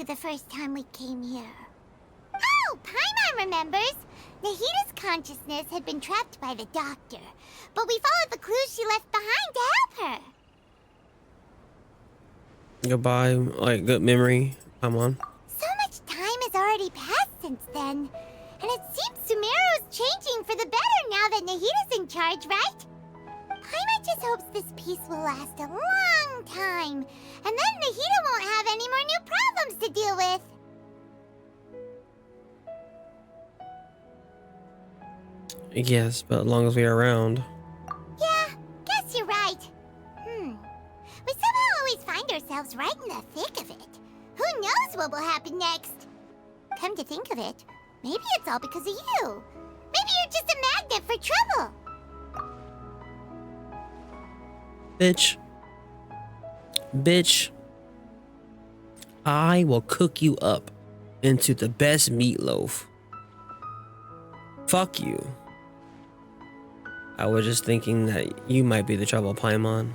The first time we came here. Oh, Paimon remembers! Nahita's consciousness had been trapped by the doctor, but we followed the clues she left behind to help her. Goodbye, like, good memory. Come on. So much time has already passed since then, and it seems Sumeru's changing for the better now that Nahita's in charge, right? Paimon just hopes this peace will last a long time, and then Nahita won't have any more new problems to deal with. Yes, but as long as we're around. Yeah, guess you're right. We somehow always find ourselves right in the thick of it. Who knows what will happen next? Come to think of it, maybe it's all because of you. Maybe you're just a magnet for trouble. Bitch, I will cook you up into the best meatloaf. Fuck you. I was just thinking that you might be the trouble, Paimon.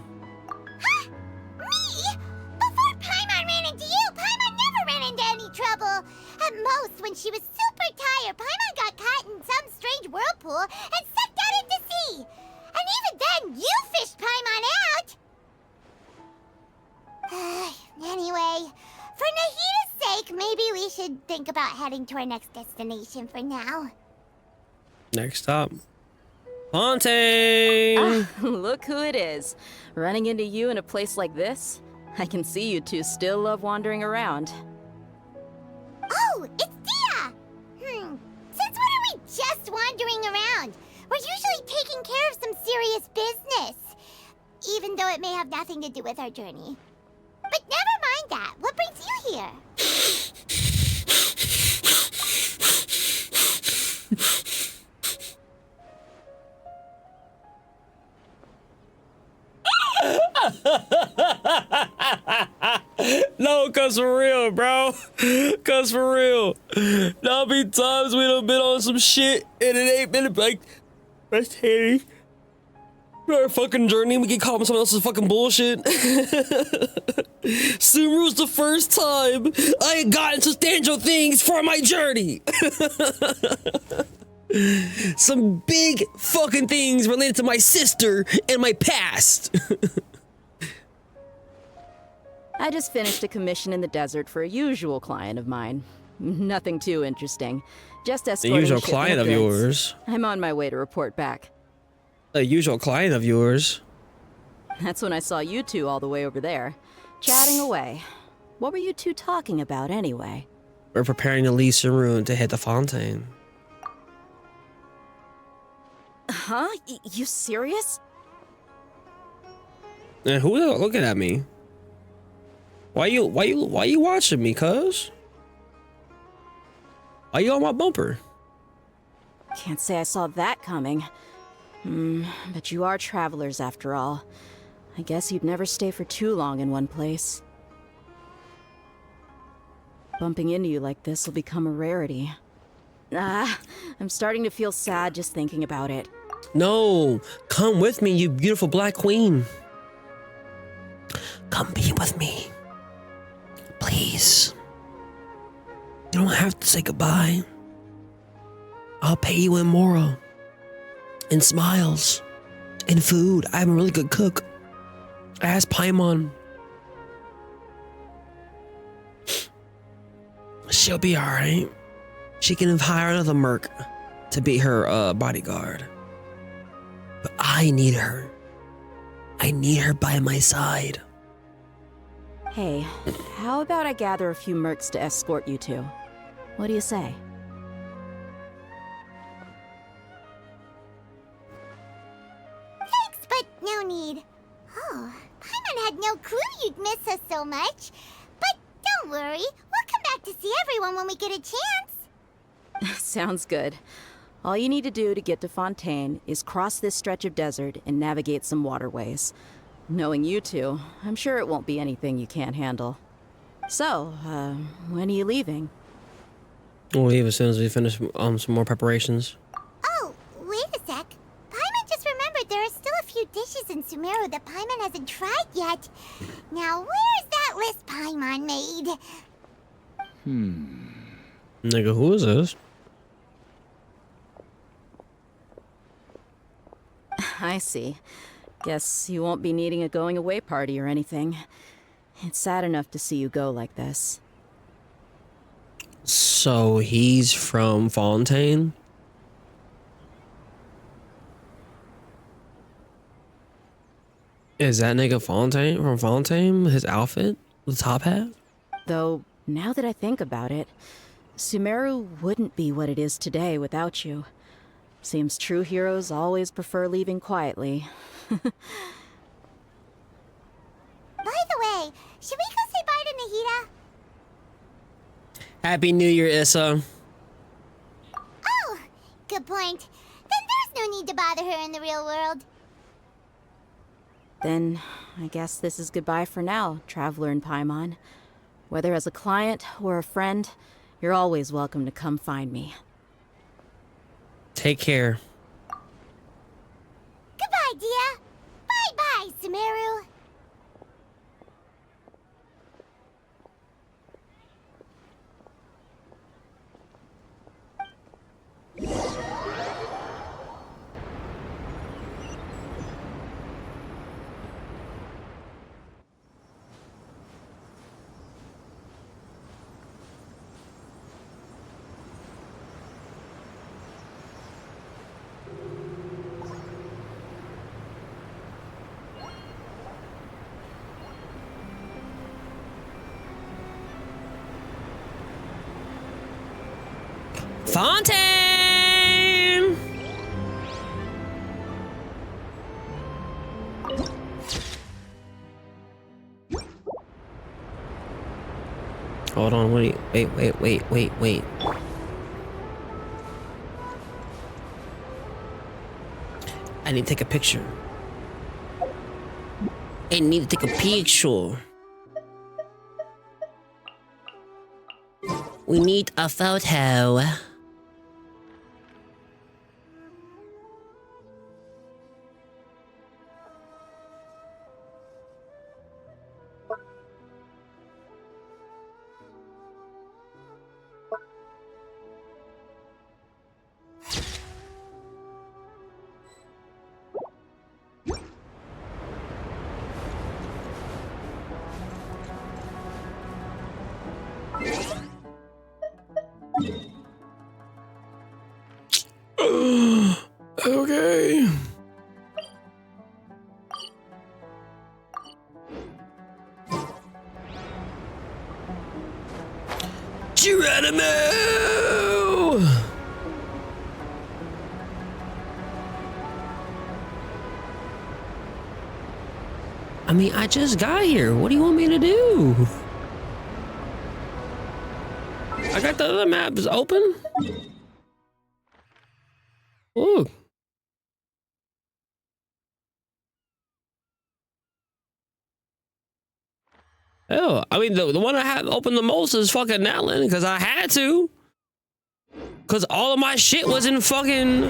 Huh? Me? Before Paimon ran into you, Paimon never ran into any trouble. At most, when she was super tired, Paimon got caught in some strange whirlpool and sucked out into sea. And even then, you fished Paimon out! Anyway, for Nahita's sake, maybe we should think about heading to our next destination for now. Next stop, Fontaine! Ah, look who it is. Running into you in a place like this? I can see you two still love wandering around. Oh, it's Dehya! Since when are we just wandering around? We're usually taking care of some serious business, even though it may have nothing to do with our journey. But never mind that. What brings you here? No, cause for real, bro. Cause for real. There'll be times we done been on some shit and it ain't been like frustrating. Our fucking journey, we get caught in someone else's fucking bullshit. Sumeru's the first time I had gotten substantial things for my journey. Some big fucking things related to my sister and my past. I just finished a commission in the desert for a usual client of mine. Nothing too interesting. Just escorting The usual a shipment client of goods. yours. I'm on my way to report back. A usual client of yours. That's when I saw you two all the way over there, chatting away. What were you two talking about anyway? We're preparing to leave Sumeru to hit the Fontaine. Huh? You serious? And who looking at me? Why you watching me, cuz? Why you on my bumper? Can't say I saw that coming. But you are travelers after all. I guess you'd never stay for too long in one place. Bumping into you like this will become a rarity. I'm starting to feel sad just thinking about it. No, come with me, you beautiful black queen. Come be with me. Please. You don't have to say goodbye. I'll pay you in Mora. And smiles. And food. I'm a really good cook. I asked Paimon. She'll be alright. She can hire another merc to be her bodyguard. But I need her. I need her by my side. Hey, how about I gather a few mercs to escort you two? What do you say? Thanks, but no need. Oh, Paimon had no clue you'd miss us so much. But don't worry, we'll come back to see everyone when we get a chance. Sounds good. All you need to do to get to Fontaine is cross this stretch of desert and navigate some waterways. Knowing you two, I'm sure it won't be anything you can't handle. So, when are you leaving? We'll leave as soon as we finish some more preparations. Oh, wait a sec. Paimon just remembered there are still a few dishes in Sumeru that Paimon hasn't tried yet. Now, where's that list Paimon made? Nigga, who is this? I see. Guess you won't be needing a going away party or anything. It's sad enough to see you go like this. So he's from Fontaine? Is that nigga Fontaine from Fontaine? His outfit? The top hat? Though, now that I think about it, Sumeru wouldn't be what it is today without you. Seems true heroes always prefer leaving quietly. By the way, should we go say bye to Nahida? Happy New Year, Issa. Oh, good point. Then there's no need to bother her in the real world. Then, I guess this is goodbye for now, Traveler and Paimon. Whether as a client or a friend, you're always welcome to come find me. Take care. Goodbye, Dehya. Bye-bye, Sumeru. Fontaine! Hold on, wait. I need to take a picture. I need to take a picture. We need a photo. Okay. Geronimo! I mean, I just got here. What do you want me to do? I got the other maps open. Ooh. Hell, I mean, the one I have open the most is fucking Natlan, because I had to. Because all of my shit was in fucking,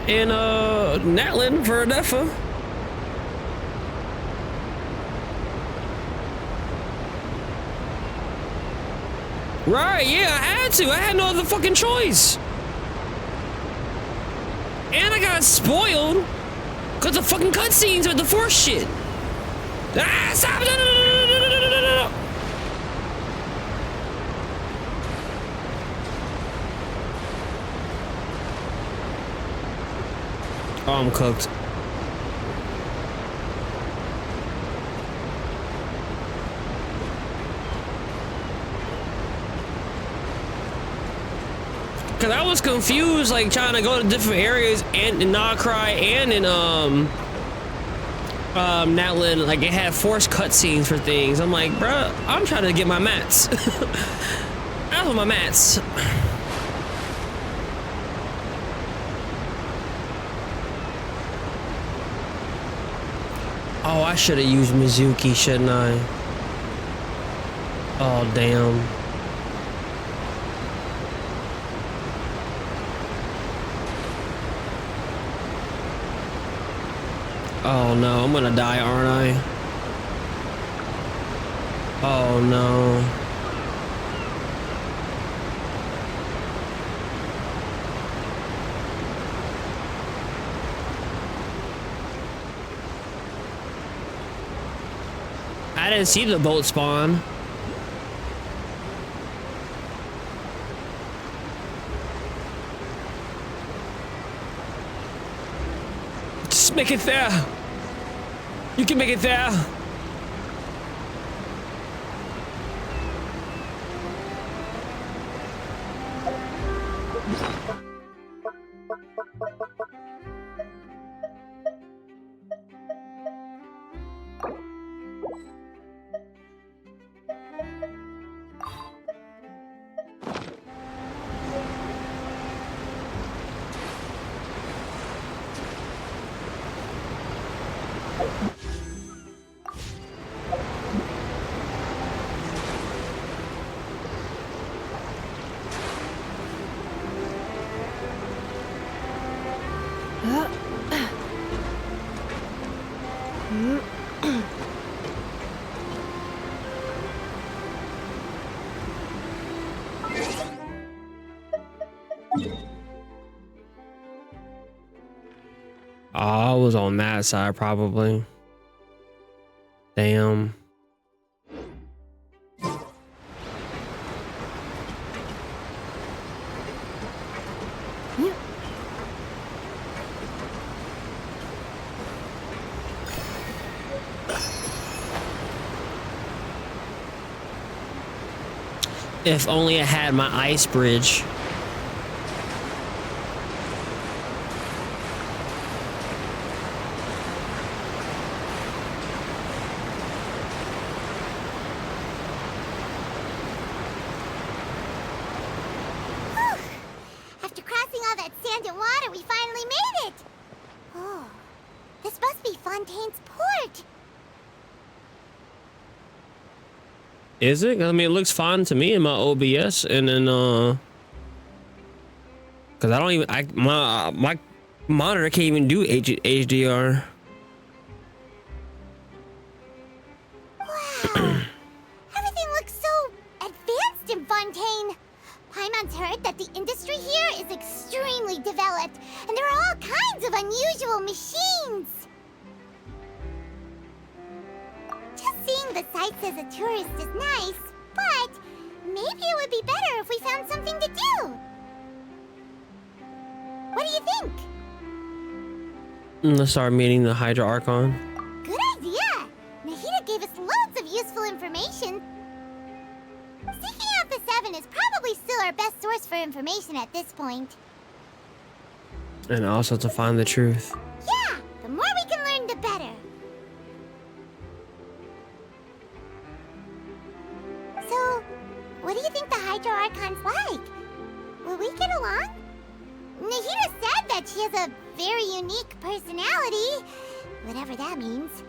Natlan for Dehya. Right, yeah, I had to. I had no other fucking choice. And I got spoiled because of fucking cutscenes with the Force shit. Ah, stop! No, no, no, no, no, no, no, no, no. Oh, I'm cooked. Cause I was confused, like trying to go to different areas and in Nacry and in Natlan, like it had forced cutscenes for things. I'm like, bruh, I'm trying to get my mats. That's what my mats. Oh, I should have used Mizuki, shouldn't I? Oh, damn. Oh no, I'm gonna die, aren't I? Oh no. I didn't see the boat spawn. Just make it there. You can make it there. I was on that side probably. Damn. If only I had my ice bridge. After crossing all that sand and water, we finally made it! Oh, this must be Fontaine's port. Is it? I mean, it looks fine to me in my OBS, and then cause I don't even my monitor can't even do HDR. Wow, everything looks so advanced in Fontaine. Paimon's heard that the industry here is extremely developed, and there are all kinds of unusual machines. Just seeing the sights as a tourist is nice, but maybe it would be better if we found something to do. What do you think? Let's start meeting the Hydra Archon. Good idea! Nahida gave us loads of useful information. Seeking out the Seven is probably still our best source for information at this point. And also to find the truth. Yeah, the more we can learn, the better. So, what do you think the Hydra Archon's like? Will we get along? Nahida said that she has a very unique personality, whatever that means.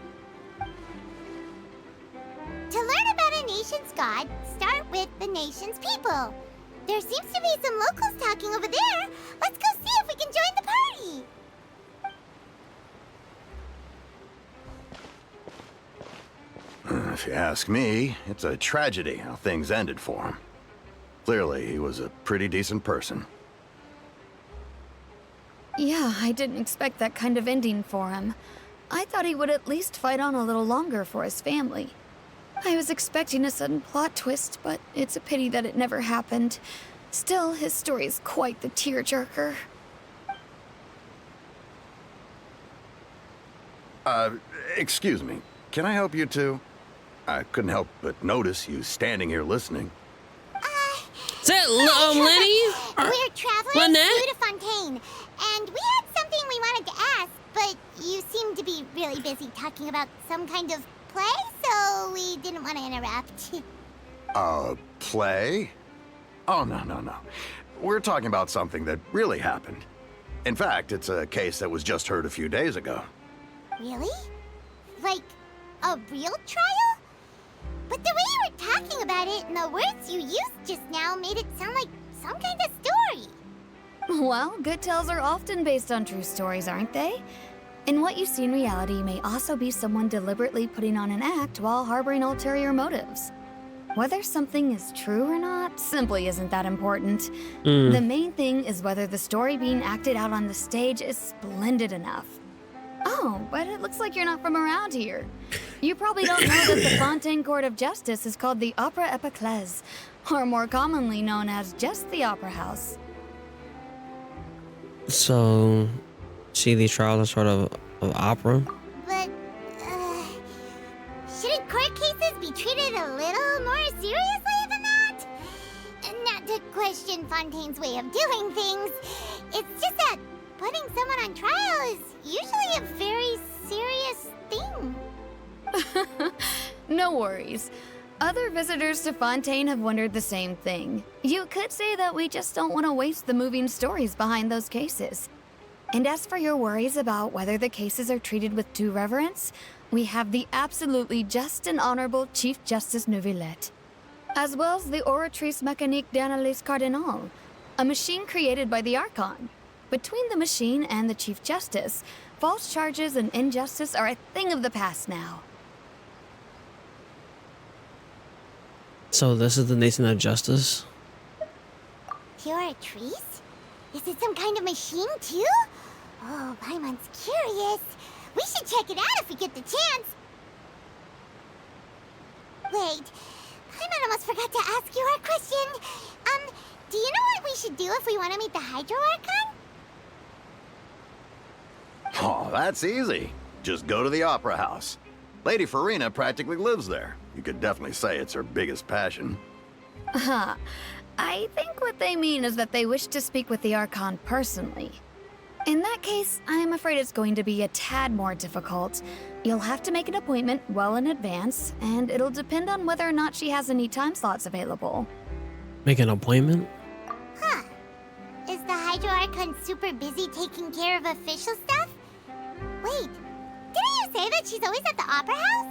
To learn about a nation's god, start with the nation's people. There seems to be some locals talking over there. Let's go see if we can join the party. If you ask me, it's a tragedy how things ended for him. Clearly, he was a pretty decent person. Yeah, I didn't expect that kind of ending for him. I thought he would at least fight on a little longer for his family. I was expecting a sudden plot twist, but it's a pity that it never happened. Still, his story is quite the tearjerker. Excuse me. Can I help you two? I couldn't help but notice you standing here listening. Is that Lyney? We're travelers Lynette? new to Fontaine, and we had something we wanted to ask, but you seemed to be really busy talking about some kind of play, so we didn't want to interrupt. Play? Oh, no. We're talking about something that really happened. In fact, it's a case that was just heard a few days ago. Really? Like, a real trial? But the way you were talking about it and the words you used just now made it sound like some kind of story. Well, good tales are often based on true stories, aren't they? And what you see in reality may also be someone deliberately putting on an act while harboring ulterior motives. Whether something is true or not simply isn't that important. The main thing is whether the story being acted out on the stage is splendid enough. Oh, but it looks like you're not from around here. You probably don't know that the Fontaine Court of Justice is called the Opera Epiclese, or more commonly known as just the Opera House. So, see these trials as sort of opera? But, shouldn't court cases be treated a little more seriously than that? Not to question Fontaine's way of doing things. It's just that putting someone on trial is usually a very serious thing. No worries. Other visitors to Fontaine have wondered the same thing. You could say that we just don't want to waste the moving stories behind those cases. And as for your worries about whether the cases are treated with due reverence, we have the absolutely just and honorable Chief Justice Neuvillette, as well as the Oratrice Mécanique d'Analyse Cardinal, a machine created by the Archon. Between the machine and the Chief Justice, false charges and injustice are a thing of the past now. So this is the Nation of Justice? Oratrice? Is it some kind of machine too? Oh, Paimon's curious. We should check it out if we get the chance. Wait, Paimon almost forgot to ask you our question. Do you know what we should do if we want to meet the Hydro Archon? Oh, that's easy. Just go to the Opera House. Lady Furina practically lives there. You could definitely say it's her biggest passion. I think what they mean is that they wish to speak with the Archon personally. In that case, I'm afraid it's going to be a tad more difficult. You'll have to make an appointment well in advance, and it'll depend on whether or not she has any time slots available. Make an appointment? Huh. Is the Hydro Archon super busy taking care of official stuff? Wait, didn't you say that she's always at the Opera House?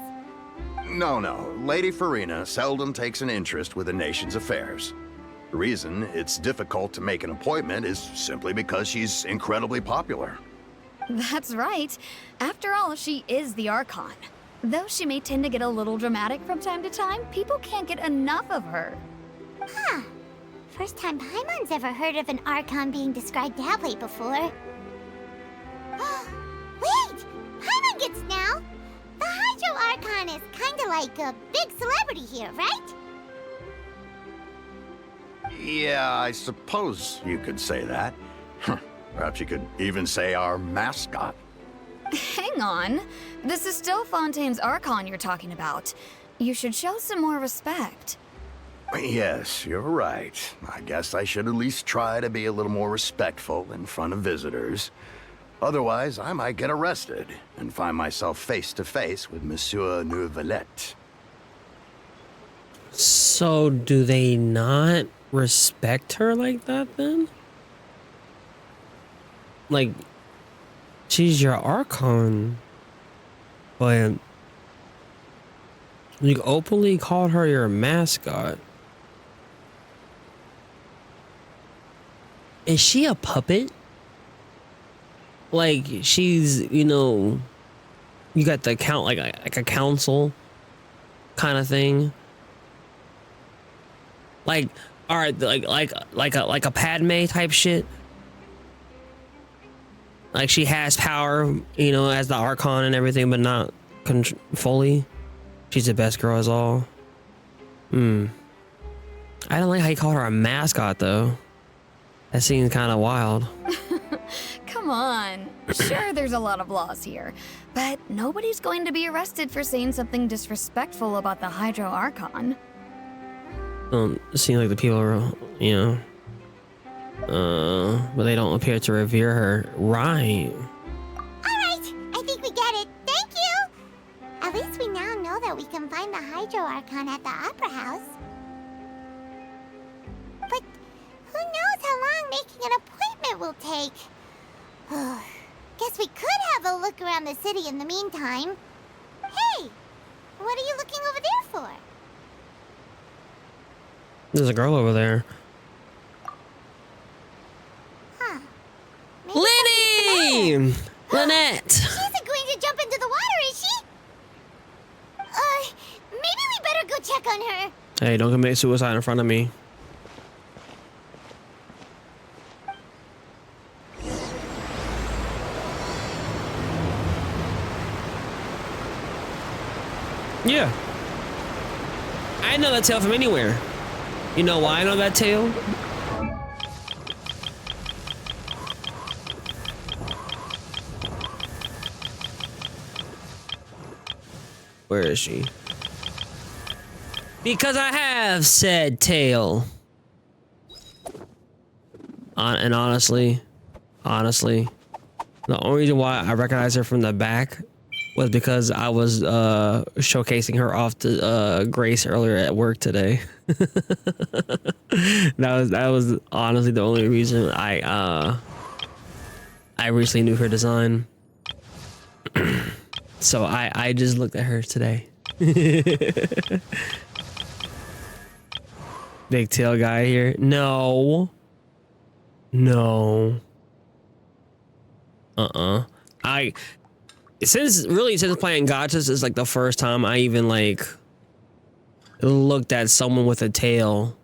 No. Lady Furina seldom takes an interest with the nation's affairs. The reason it's difficult to make an appointment is simply because she's incredibly popular. That's right. After all, she is the Archon. Though she may tend to get a little dramatic from time to time, people can't get enough of her. Huh. First time Paimon's ever heard of an Archon being described that way before. Wait! Paimon gets now! The Hydro Archon is kinda like a big celebrity here, right? Yeah, I suppose you could say that. Perhaps you could even say our mascot. Hang on. This is still Fontaine's Archon you're talking about. You should show some more respect. Yes, you're right. I guess I should at least try to be a little more respectful in front of visitors. Otherwise, I might get arrested and find myself face to face with Monsieur Neuvillette. So do they not respect her like that then? Like, she's your Archon, but you openly called her your mascot. Is she a puppet? Like, she's, you got the count, like a council kind of thing. Like, all right, like a Padme type shit. Like, she has power, as the Archon and everything, but not fully. She's the best girl as all. I don't like how you call her a mascot though. That seems kind of wild. Come on. Sure, there's a lot of laws here, but nobody's going to be arrested for saying something disrespectful about the Hydro Archon. don't seem like the people are, you know, but they don't appear to revere her. Right. Alright, I think we get it. Thank you! At least we now know that we can find the Hydro Archon at the Opera House. But who knows how long making an appointment will take? Guess we could have a look around the city in the meantime. Hey! What are you looking over there for? There's a girl over there. Huh. Maybe Lyney! Lynette! She isn't going to jump into the water, is she? Maybe we better go check on her. Hey, don't commit suicide in front of me. Yeah. I know that tale from anywhere. You know why I know that tale? Where is she? Because I have said tale. And honestly, the only reason why I recognize her from the back was because I was showcasing her off to Grace earlier at work today. that was honestly the only reason I recently knew her design. So I just looked at her today. Big tail guy here. No. Since playing gotchas is like the first time I even like looked at someone with a tail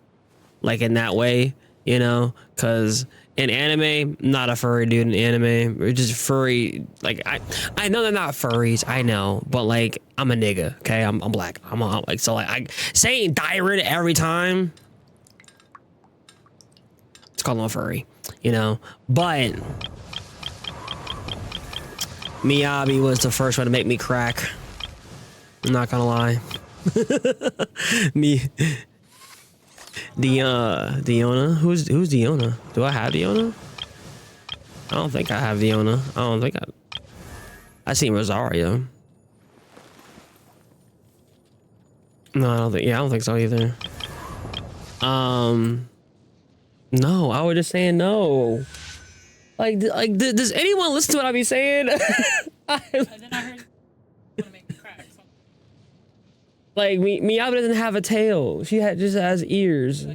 like in that way, you know, because in anime, not a furry dude in anime. We're just furry. Like I know they're not furries, I know, but like I'm a nigga, okay? I'm black. I'm like, so like I saying Dyrid every time. It's called a furry, you know, but Miyabi was the first one to make me crack. I'm not gonna lie. Deona? Who's Deona? Do I have Deona? I don't think I have Deona. I seen Rosario. No, I don't think so either. No, I was just saying no. Like, does anyone listen to what I be saying? And then I heard you want to make me crack. So. Like, Miyabi doesn't have a tail. She just has ears.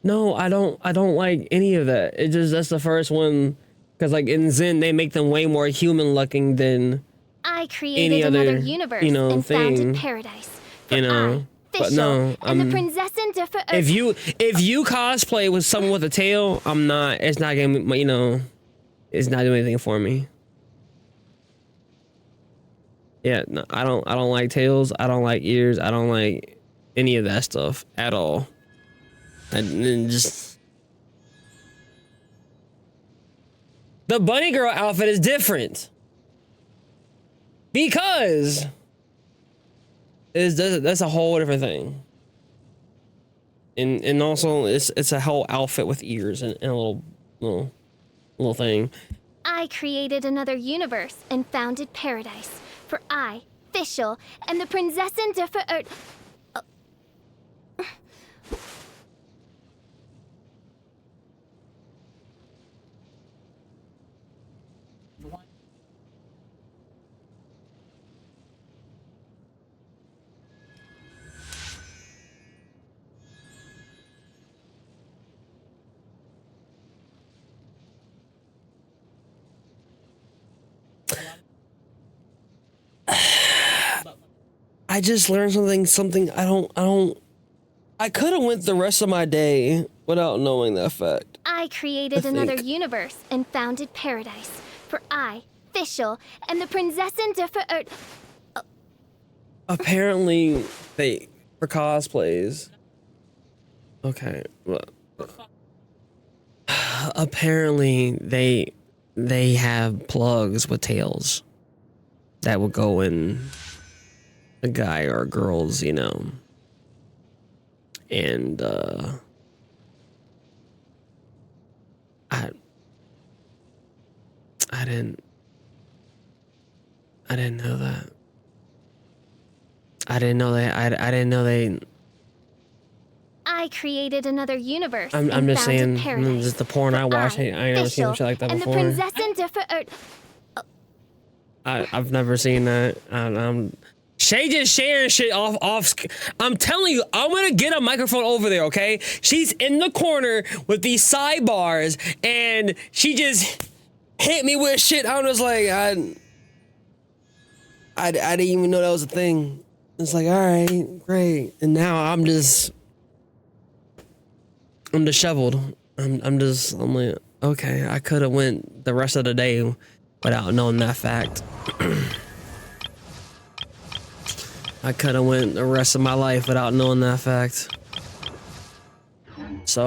No, I don't like any of that. It just, that's the first one. Because, like, in Zen, they make them way more human-looking than I created any other, another universe you know, and thing. founded paradise. You know? But no, and the Prinzessin if you cosplay with someone with a tail, I'm not. It's not gonna, you know, it's not doing anything for me. Yeah, no, I don't like tails. I don't like ears. I don't like any of that stuff at all. And just the bunny girl outfit is different because. That's a whole different thing, and also it's a whole outfit with ears and a little thing. I created another universe and founded paradise. For I, Fischl, and the Prinzessin I just learned something I could have went the rest of my day without knowing that fact. I created another universe and founded paradise. For I, Fischl, and the Prinzessin Apparently, they for cosplays. Okay, well, apparently they have plugs with tails that would go in a guy or a girl's, you know, And I didn't know that. I didn't know they. I created another universe. I'm just saying, paradise. just the porn I watch. I ain't never seen shit like that before. And the princess and I've never seen that. Shay just sharing shit off. I'm telling you, I'm gonna get a microphone over there, okay? She's in the corner with these sidebars, and she just hit me with shit. I was like, I didn't even know that was a thing. It's like, all right, great, and now I'm disheveled. I'm like, okay, I could have went the rest of the day without knowing that fact. I could have went the rest of my life without knowing that fact. So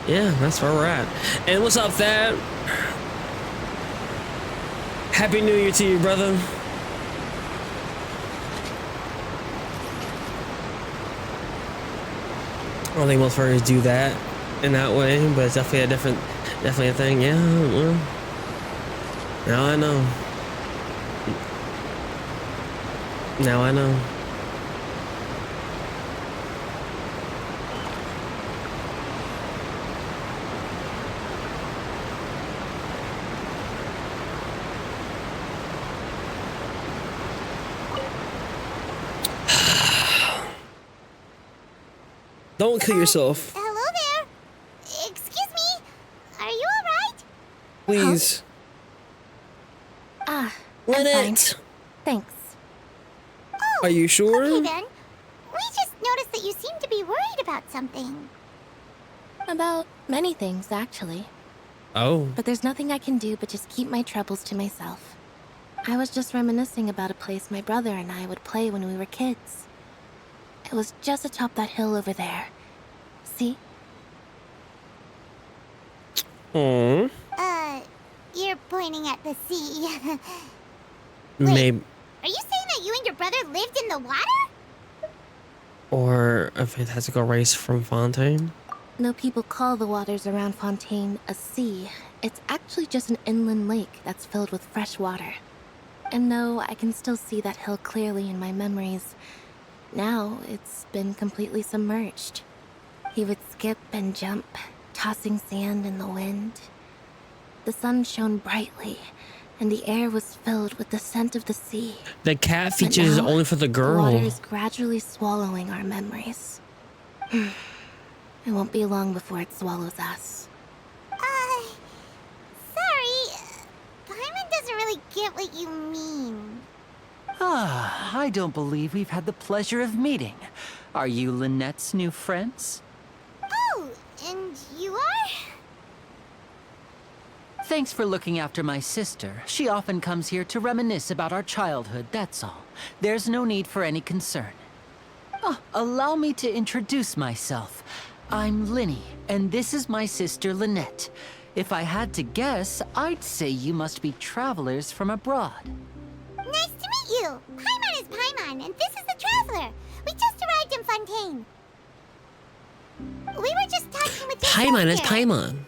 yeah, that's where we're at. And what's up, Thad? Happy New Year to you, brother. I don't think most furries do that in that way, but it's definitely a thing. Yeah, well, now I know. Now I know. Don't kill yourself. Hello there. Excuse me. Are you alright? Please. I'm Lynette. Thanks. Oh, Are you sure? Okay then. We just noticed that you seem to be worried about something. About many things, actually. Oh. But there's nothing I can do but just keep my troubles to myself. I was just reminiscing about a place my brother and I would play when we were kids. It was just atop that hill over there. See? Hmm. You're pointing at the sea. Maybe. Are you saying that you and your brother lived in the water? Or a fantastical race from Fontaine. No, people call the waters around Fontaine a sea. It's actually just an inland lake that's filled with fresh water. And no, I can still see that hill clearly in my memories. Now, it's been completely submerged. He would skip and jump, tossing sand in the wind. The sun shone brightly, and the air was filled with the scent of the sea. The cat feature is only for the girl. The water is gradually swallowing our memories. It won't be long before it swallows us. Sorry. Paimon doesn't really get what you mean. Ah, I don't believe we've had the pleasure of meeting. Are you Lynette's new friends? Oh, and you are? Thanks for looking after my sister. She often comes here to reminisce about our childhood, that's all. There's no need for any concern. Oh, allow me to introduce myself. I'm Lyney, and this is my sister Lynette. If I had to guess, I'd say you must be travelers from abroad. Nice to meet you. Paimon is Paimon, and this is the Traveler. We just arrived in Fontaine. We were just talking with your Paimon is sister. Paimon.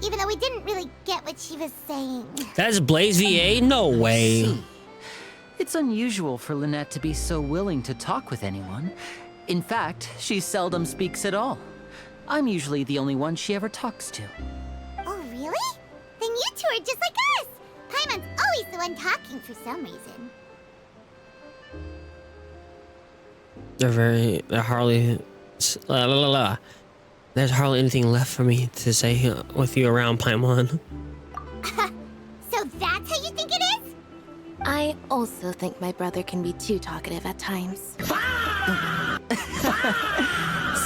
Even though we didn't really get what she was saying. That's Blaze VA? No way. See, it's unusual for Lynette to be so willing to talk with anyone. In fact, she seldom speaks at all. I'm usually the only one she ever talks to. Oh, really? Then you two are just like us. Paimon's always the one talking for some reason. They're hardly. There's hardly anything left for me to say with you around Paimon. So that's how you think it is? I also think my brother can be too talkative at times.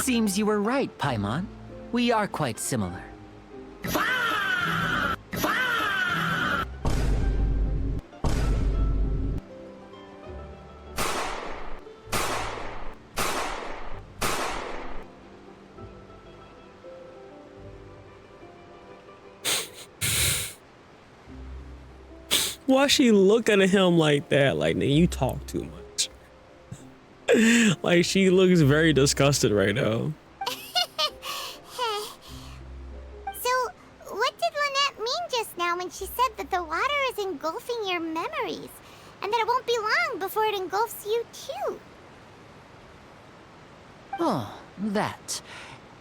Seems you were right, Paimon. We are quite similar. Why she looking at him like that? Like, you talk too much. Like, she looks very disgusted right now. So, what did Lynette mean just now when she said that the water is engulfing your memories, and that it won't be long before it engulfs you too? Oh, that.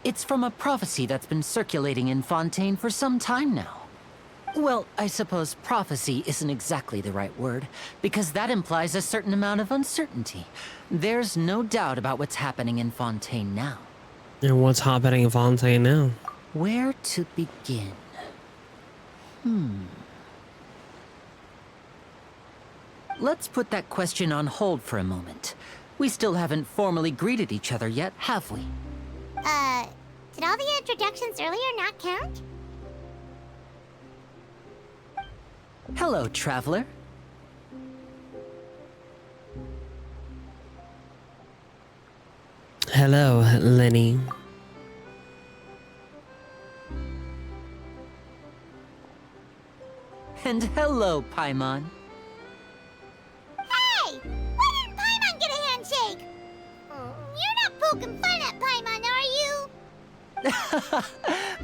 It's from a prophecy that's been circulating in Fontaine for some time now. Well, I suppose prophecy isn't exactly the right word, because that implies a certain amount of uncertainty. There's no doubt about what's happening in Fontaine now. And what's happening in Fontaine now? Where to begin? Let's put that question on hold for a moment. We still haven't formally greeted each other yet, have we? Did all the introductions earlier not count? Hello, traveler. Hello, Lyney. And hello, Paimon. Hey! Why didn't Paimon get a handshake? You're not poking fun at Paimon, are you?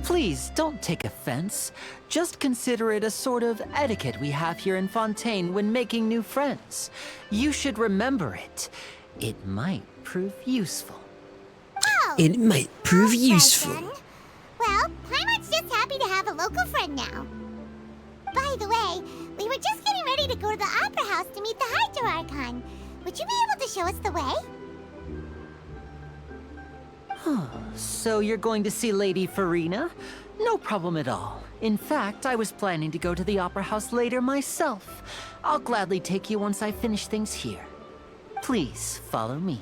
Please, don't take offense. Just consider it a sort of etiquette we have here in Fontaine when making new friends. You should remember it. It might prove useful. Oh! It might prove well useful. then. Well, Paimon's just happy to have a local friend now. By the way, we were just getting ready to go to the Opera House to meet the Hydro Archon. Would you be able to show us the way? So you're going to see Lady Furina? No problem at all. In fact, I was planning to go to the Opera House later myself. I'll gladly take you once I finish things here. Please, follow me.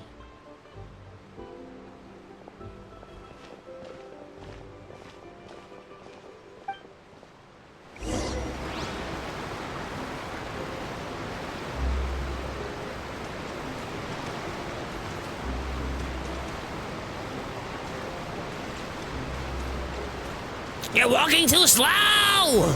You're walking too slow!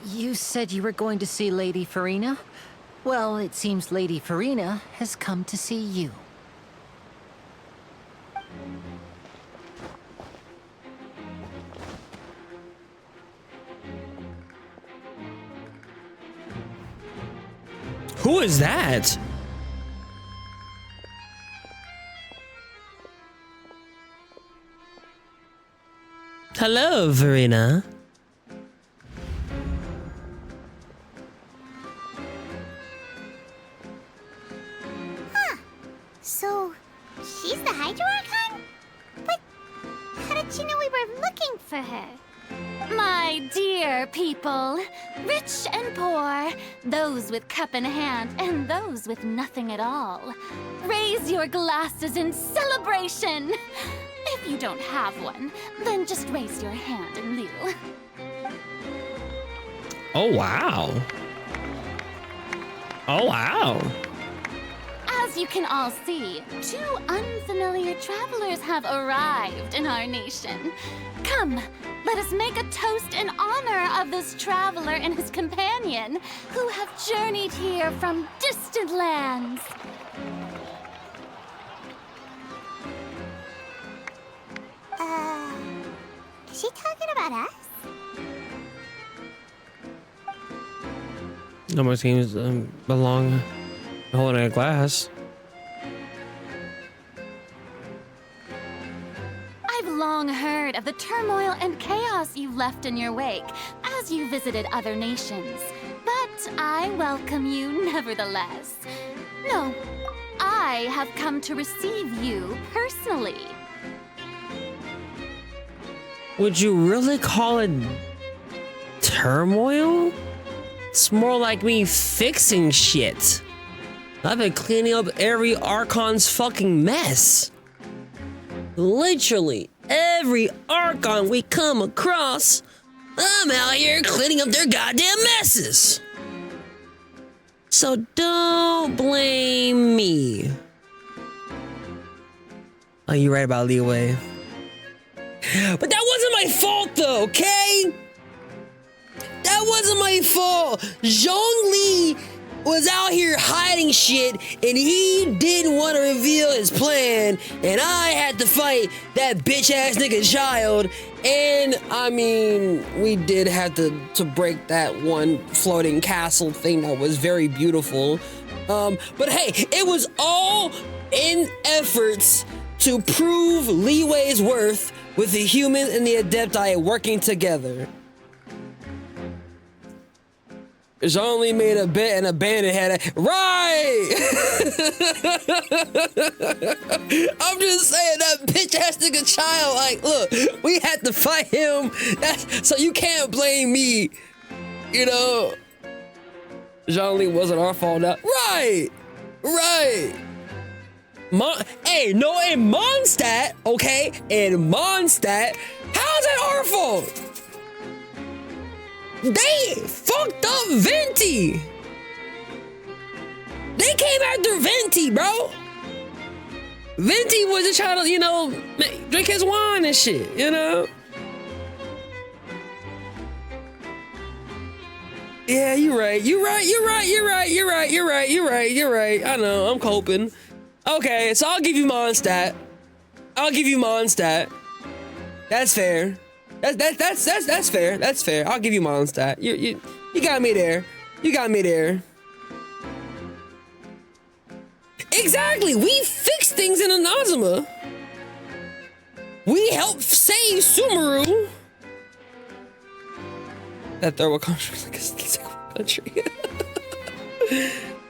You said you were going to see Lady Furina? Well, it seems Lady Furina has come to see you. Who is that? Hello, Furina. So, she's the Hydro Archon? But how did she know we were looking for her? My dear people, rich and poor, those with cup in hand and those with nothing at all, raise your glasses in celebration. If you don't have one, then just raise your hand in lieu. Oh, wow. Oh, wow. As you can all see, two unfamiliar travelers have arrived in our nation. Come, let us make a toast in honor of this traveler and his companion who have journeyed here from distant lands. Is she talking about us? No more seems belong holding a glass. I've long heard of the turmoil and chaos you left in your wake as you visited other nations, but I welcome you nevertheless. No, I have come to receive you personally. Would you really call it turmoil? It's more like me fixing shit. I've been cleaning up every Archon's fucking mess. Literally, every Archon we come across, I'm out here cleaning up their goddamn messes. So don't blame me. Oh, you're right about leeway. But that wasn't my fault though, okay? That That wasn't my fault. Zhongli was out here hiding shit, and he didn't want to reveal his plan, and I had to fight that bitch-ass nigga child. And I mean, we did have to break that one floating castle thing that was very beautiful. But hey, it was all in efforts to prove Leeway's worth with the humans and the Adepti working together. Zhongli made a bet and a bandit had a right. I'm just saying that bitch ass nigga child. Like, look, we had to fight him. So you can't blame me. You know, Zhongli wasn't our fault now. Right. In Mondstadt, okay? In Mondstadt, how's that our fault? They fucked up Venti. They came after Venti, bro. Venti was just trying to, you know, drink his wine and shit, you know? Yeah, you're right. I know, I'm coping. Okay, so I'll give you Mondstadt. That's fair. That's fair. That's fair. I'll give you Mondstadt. You got me there. Exactly. We fixed things in Inazuma. We helped save Sumeru. That third world country is like a second world country.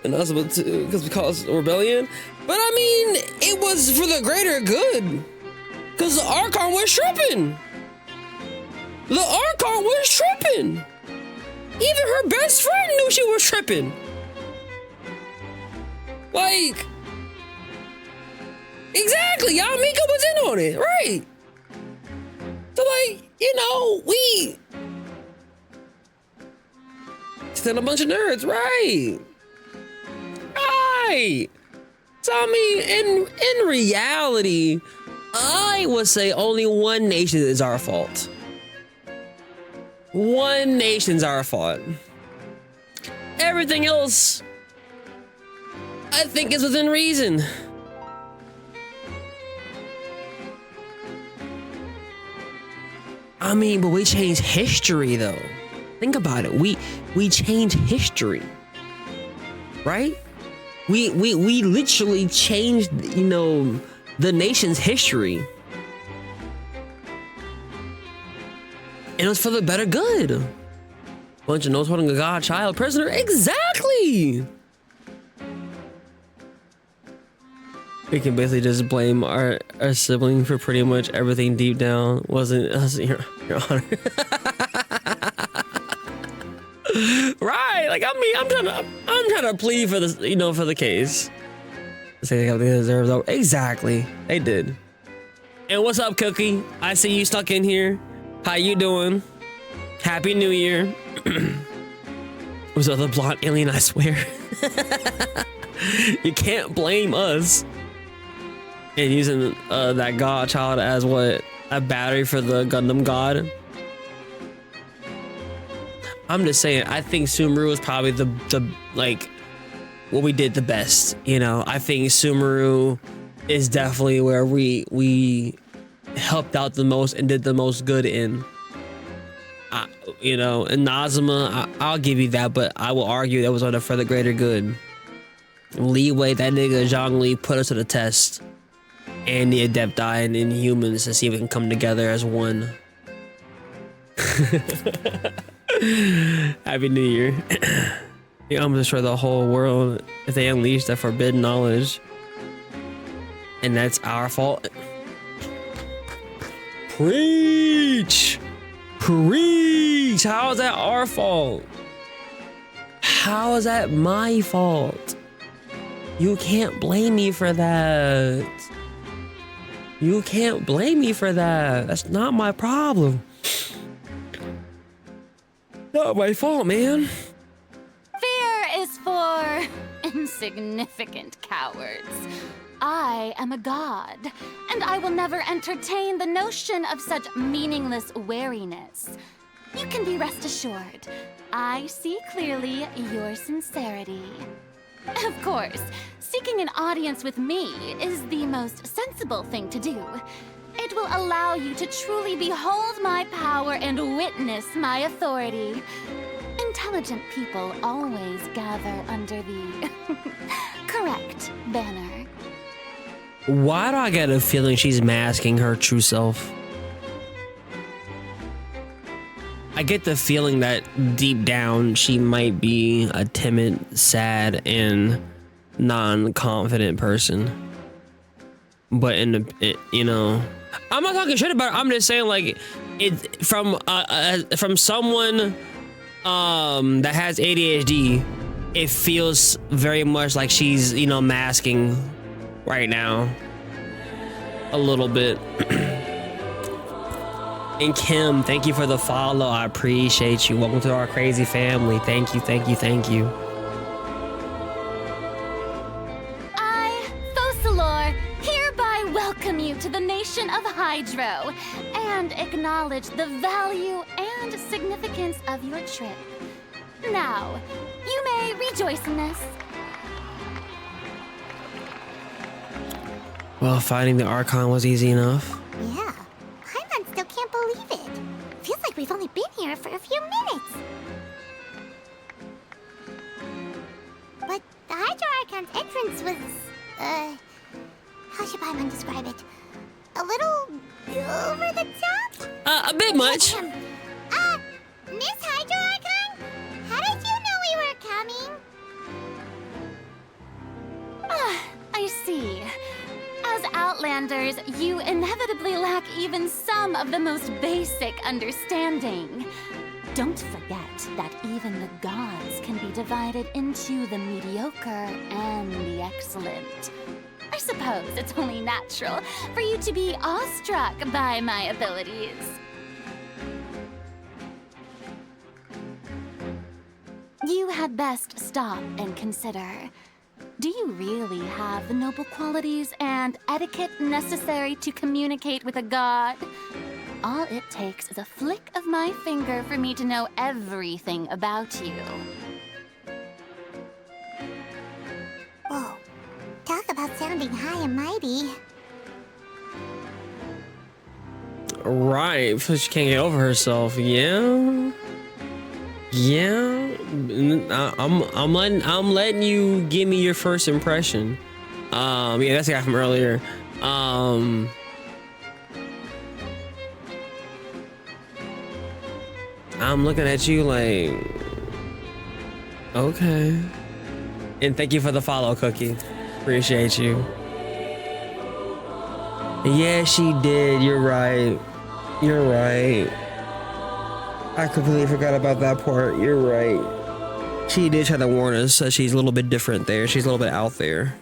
Inazuma too, because we caused a rebellion. But I mean, it was for the greater good. Because the Archon was tripping. Even her best friend knew she was tripping. Like, exactly, Yamika was in on it, right? So like, you know, we still a bunch of nerds, right? So I mean, in reality, I would say only one nation is our fault. One nation's our fault. Everything else, I think, is within reason. I mean, but we changed history, though. Think about it. We changed history, right? We literally changed, you know, the nation's history. And it was for the better good. Bunch of nose holding a god child prisoner. Exactly. We can basically just blame our sibling for pretty much everything deep down. Wasn't your honor. Right. Like, I mean, I'm trying to plead for this, you know, for the case. Say they deserve though. Exactly. They did. And what's up, Cookie? I see you stuck in here. How you doing? Happy New Year. Was the blonde alien, I swear. You can't blame us. And using that god child as what? A battery for the Gundam god. I'm just saying, I think Sumeru was probably the like what we did the best. You know, I think Sumeru is definitely where we helped out the most and did the most good in. You know, in Nazuma, I'll give you that, but I will argue that was for the greater good. Leeway, that nigga Zhongli put us to the test. And the Adepti and Inhumans to see if we can come together as one. Happy New Year. You almost destroy the whole world if they unleash that forbidden knowledge. And that's our fault. Preach! Preach! How is that our fault? How is that my fault? You can't blame me for that. You can't blame me for that. That's not my problem. Not my fault, man. Fear is for insignificant cowards. I am a god, and I will never entertain the notion of such meaningless wariness. you can be rest assured. I see clearly your sincerity. Of course, seeking an audience with me is the most sensible thing to do. It will allow you to truly behold my power and witness my authority. Intelligent people always gather under the correct banner. Why do I get a feeling she's masking her true self? I get the feeling that deep down she might be a timid, sad, and non-confident person. But you know, I'm not talking shit about it. I'm just saying, like, it from someone that has ADHD, it feels very much like she's, you know, masking right now a little bit. And Kim, thank you for the follow. I appreciate you. Welcome to our crazy family. Thank you, thank you, thank you. I, Focalor, hereby welcome you to the nation of Hydro and acknowledge the value and significance of your trip. Now, you may rejoice in this. Well, finding the Archon was easy enough. Yeah, Paimon still can't believe it. Feels like we've only been here for a few minutes. But the Hydro Archon's entrance was, how should Paimon describe it? A little over the top? A bit much. Miss Hydro Archon? How did you know we were coming? I see. As Outlanders, you inevitably lack even some of the most basic understanding. Don't forget that even the gods can be divided into the mediocre and the excellent. I suppose it's only natural for you to be awestruck by my abilities. You had best stop and consider. Do you really have the noble qualities and etiquette necessary to communicate with a god? All it takes is a flick of my finger for me to know everything about you. Whoa, talk about sounding high and mighty. Right, so she can't get over herself. Yeah. Yeah, I'm letting you give me your first impression. Yeah, that's the guy from earlier. I'm looking at you like, okay. And thank you for the follow, Cookie. Appreciate you. Yeah, she did. You're right. You're right. I completely forgot about that part. You're right. She did try to warn us that she's a little bit different there. She's a little bit out there.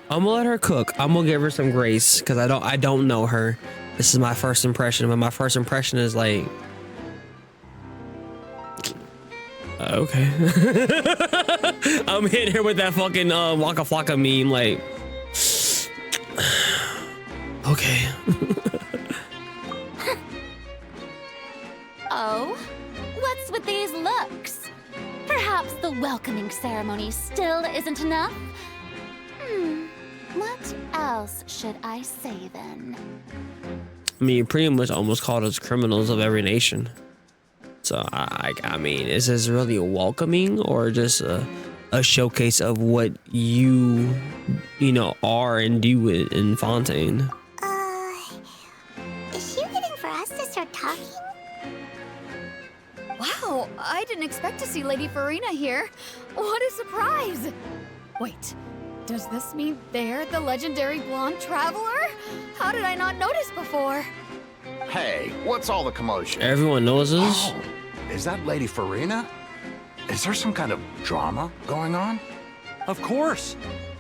I'm gonna let her cook. I'm gonna give her some grace because I don't know her. This is my first impression, but my first impression is like, okay. I'm hitting her with that fucking Waka Flocka meme, like, okay. Oh, what's with these looks? Perhaps the welcoming ceremony still isn't enough? What else should I say then? I mean, you pretty much almost called us criminals of every nation. So I mean, is this really a welcoming or just a showcase of what you know, are and do in Fontaine? Is she waiting for us to start talking? Wow, I didn't expect to see Lady Furina here. What a surprise! Wait, does this mean they're the legendary blonde traveler? How did I not notice before? Hey, what's all the commotion? Everyone knows this. Oh, is that Lady Furina? Is there some kind of drama going on? Of course.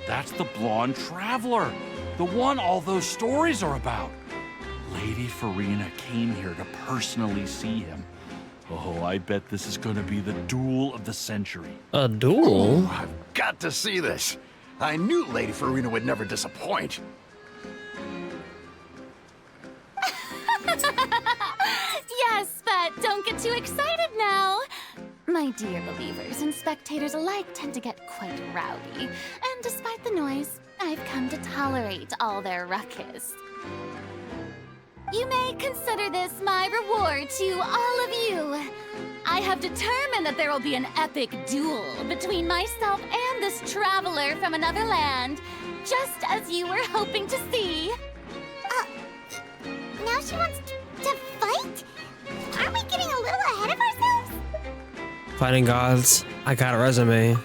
That's the blonde traveler. The one all those stories are about. Lady Furina came here to personally see him. Oh, I bet this is gonna be the duel of the century. A duel? Oh, I've got to see this. I knew Lady Furina would never disappoint. too excited now. My dear believers and spectators alike tend to get quite rowdy, and despite the noise, I've come to tolerate all their ruckus. You may consider this my reward to all of you. I have determined that there will be an epic duel between myself and this traveler from another land, just as you were hoping to see. Now she wants to fight? Aren't we getting a little ahead of ourselves? Fighting gods. I got a resume.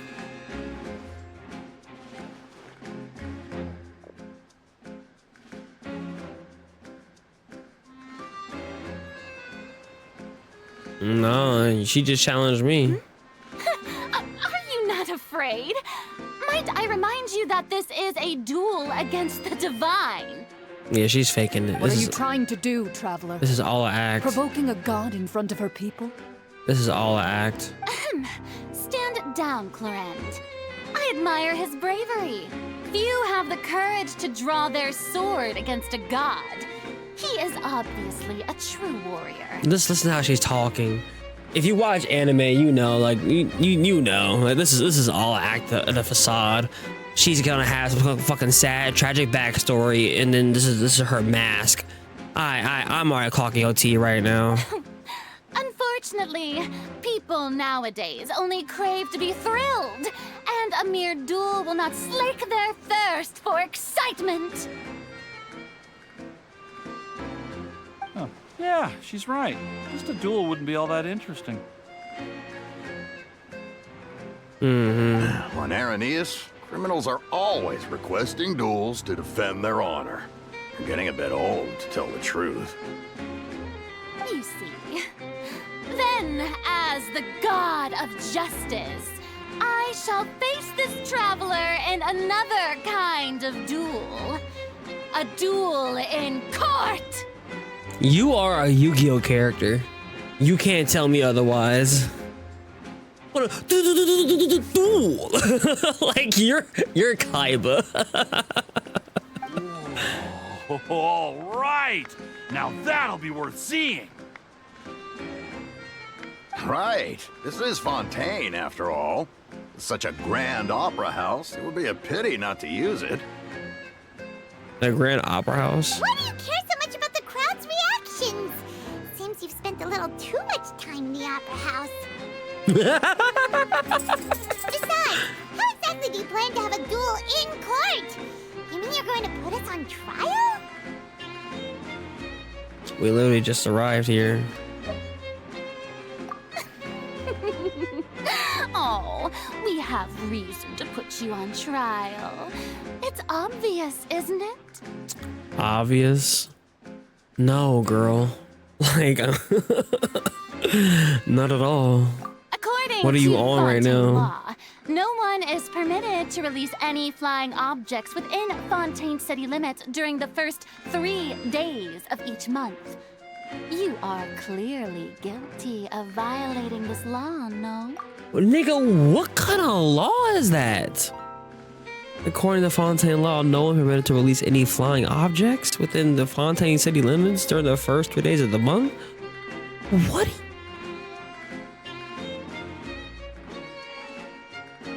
No, she just challenged me. Are you not afraid? Might I remind you that this is a duel against the divine? Yeah, she's faking it. What are you trying to do, traveler? This is all an act. Provoking a god in front of her people? This is all an act. Stand down, Clorend. I admire his bravery. Few have the courage to draw their sword against a god. He is obviously a true warrior. Just listen to how she's talking. If you watch anime, you know, like you know, like this is all act, the facade. She's gonna have some fucking sad, tragic backstory, and then this is her mask. I'm already clocking OT right now. Unfortunately, people nowadays only crave to be thrilled, and a mere duel will not slake their thirst for excitement. Oh, yeah, she's right. Just a duel wouldn't be all that interesting. On Araneus, criminals are always requesting duels to defend their honor. You're getting a bit old, to tell the truth. You see. Then, as the god of justice, I shall face this traveler in another kind of duel. A duel in court! You are a Yu-Gi-Oh character. You can't tell me otherwise. What a duel! Like you're Kaiba. All right! Now that'll be worth seeing! Right. This is Fontaine, after all. It's such a grand opera house, it would be a pity not to use it. The Grand Opera House? Why do you care so much about the crowd's reactions? Seems you've spent a little too much time in the opera house. Besides, how exactly do you plan to have a duel in court? You mean you're going to put us on trial? We literally just arrived here. Oh, we have reason to put you on trial. It's obvious, isn't it? Obvious? No, girl. Like, not at all. According What are you to on right Fontaine now? law, no one is permitted to release any flying objects within Fontaine city limits during the first 3 days of each month. You are clearly guilty of violating this law, no? Nigga, what kind of law is that? According to Fontaine law, no one permitted to release any flying objects within the Fontaine city limits during the first 3 days of the month? What?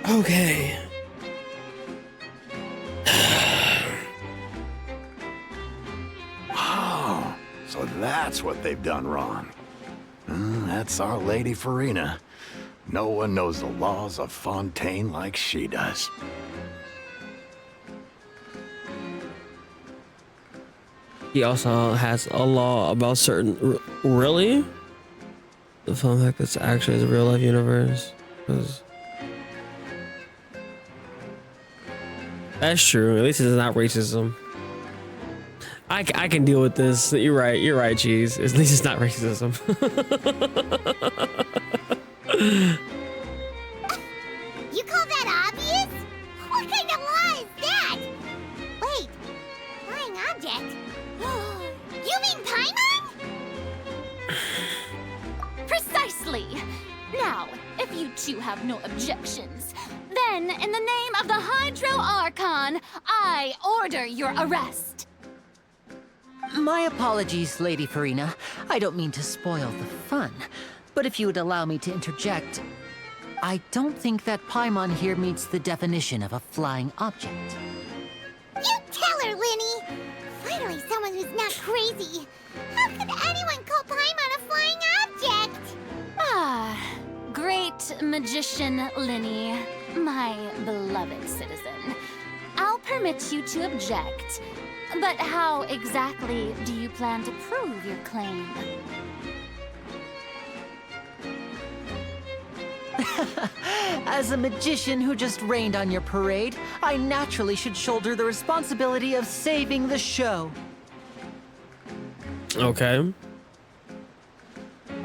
Okay. Oh, so that's what they've done wrong. That's our Lady Furina. No one knows the laws of Fontaine like she does. He also has a law about certain... Really? The fun fact that's actually a real life universe. 'Cause that's true. At least it's not racism. I can deal with this. You're right, Cheese. At least it's not racism. You call that obvious? What kind of law is that? Wait, flying object? You mean Paimon? Precisely. Now, if you two have no objections, then in the name of the Hydro Archon, I order your arrest. My apologies, Lady Furina. I don't mean to spoil the fun. But if you would allow me to interject, I don't think that Paimon here meets the definition of a flying object. You tell her, Lyney! Finally someone who's not crazy. How could anyone call Paimon a flying object? Ah, great magician Lyney, my beloved citizen. I'll permit you to object, but how exactly do you plan to prove your claim? As a magician who just rained on your parade, I naturally should shoulder the responsibility of saving the show. Okay.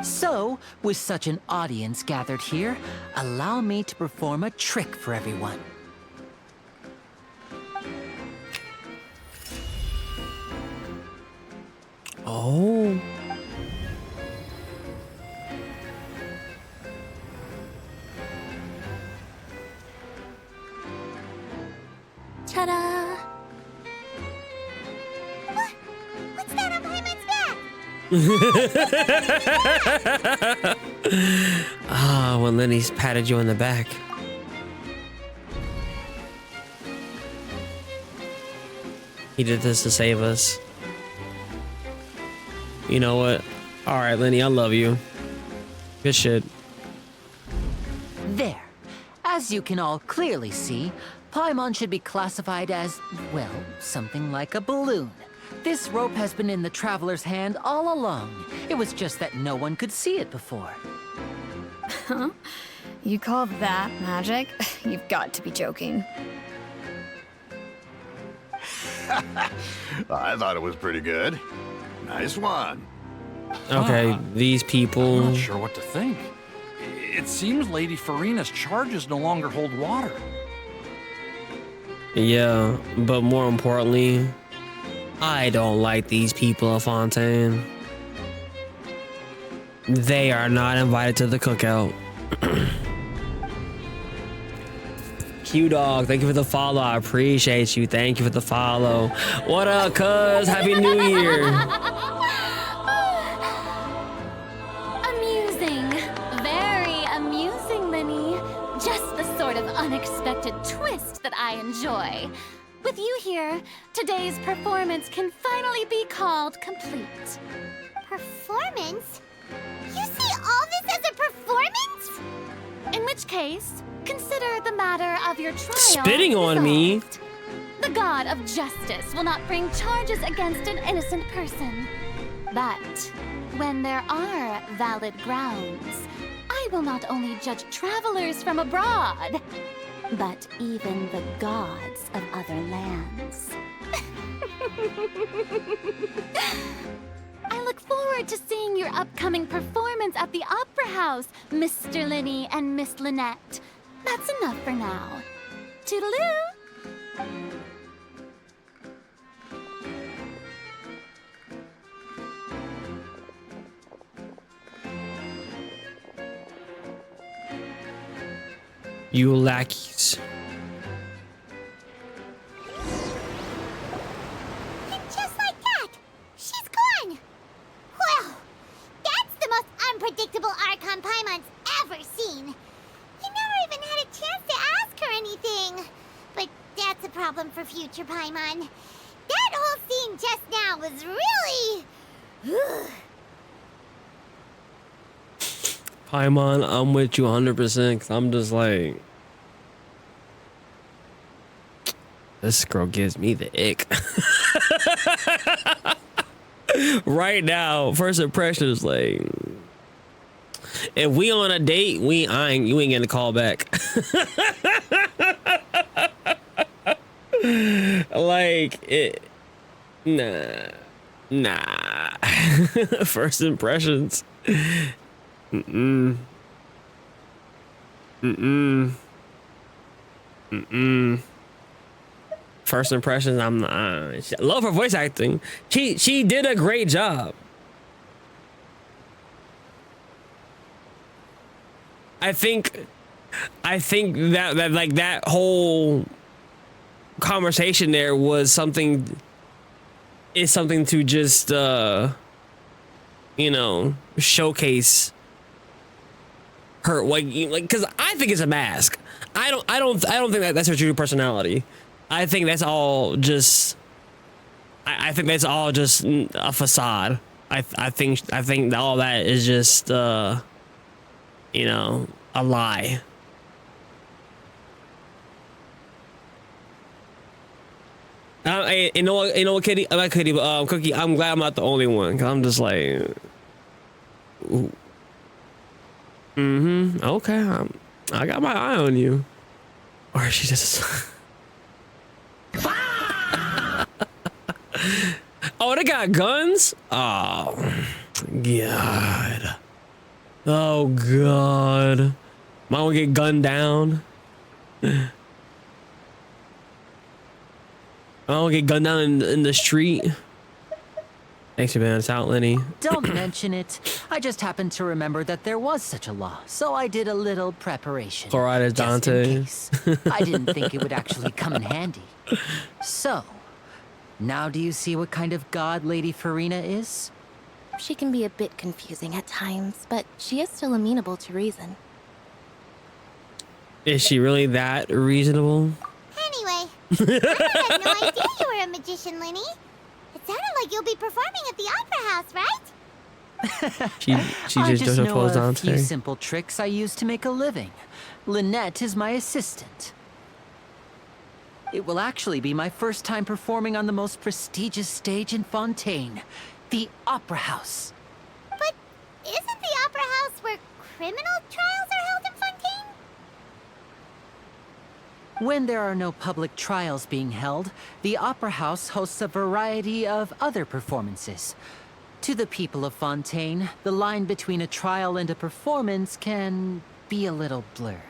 So, with such an audience gathered here, allow me to perform a trick for everyone. Oh. Ta-da! What's that on Paimon's back? Ah, when Lyney's patted you on the back. He did this to save us. You know what? All right, Lyney, I love you. Good shit. There. As you can all clearly see, Paimon should be classified as, well, something like a balloon. This rope has been in the traveler's hand all along. It was just that no one could see it before. Huh? You call that magic? You've got to be joking. I thought it was pretty good. Nice one. Okay, these people. I'm not sure what to think. It seems Lady Furina's charges no longer hold water. Yeah, but more importantly, I don't like these people of Fontaine. They are not invited to the cookout. Q-Dog, thank you for the follow. I appreciate you. Thank you for the follow. What up, cuz? Happy New Year. Amusing. Very amusing, Lyney. Just the sort of unexpected twist that I enjoy. With you here, today's performance can finally be called complete. Performance? You see all this as a performance? In which case, consider the matter of your trial Spitting on me. resolved. The god of justice will not bring charges against an innocent person. But when there are valid grounds, I will not only judge travelers from abroad, but even the gods of other lands. I look forward to seeing your upcoming performance at the Opera House, Mr. Lyney and Miss Lynette. That's enough for now. Toodaloo! You lackeys. And just like that, she's gone. Well, that's the most unpredictable Archon Paimon's ever seen. You never even had a chance to ask her anything. But that's a problem for future Paimon. That whole scene just now was really... Paimon, I'm with you 100% because I'm just like, this girl gives me the ick. Right now, first impression is like, if we on a date, you ain't getting a call back. Like it, nah. First impressions. Mm-mm. First impressions, I'm I love her voice acting. She did a great job. I think that like that whole conversation there was something to just you know, showcase her like because I think it's a mask. I don't think that's her true personality. I think that's all just I think that's all just a facade. I think all that is just you know, a lie. You know what, Kitty? I'm not Kitty, but Cookie. I'm glad I'm not the only one. Cause I'm just like, okay. I got my eye on you. Or she just. Oh, they got guns? Oh, God. Oh, God. Am I gonna get gunned down? I don't get gunned down in the street. Thanks for being us out, Lyney. Don't mention it. I just happened to remember that there was such a law, so I did a little preparation. Alright, as Dante. Just in case. I didn't think it would actually come in handy. So, now do you see what kind of god Lady Furina is? She can be a bit confusing at times, but she is still amenable to reason. Is she really that reasonable? Anyway, I had no idea you were a magician, Lyney. It sounded like you'll be performing at the Opera House, right? She I just doesn't know pose a Dante. few simple tricks I use to make a living. Lynette is my assistant. It will actually be my first time performing on the most prestigious stage in Fontaine, the Opera House. But isn't the Opera House where criminal trials are held in Fontaine? When there are no public trials being held, the Opera House hosts a variety of other performances. To the people of Fontaine, the line between a trial and a performance can be a little blurred.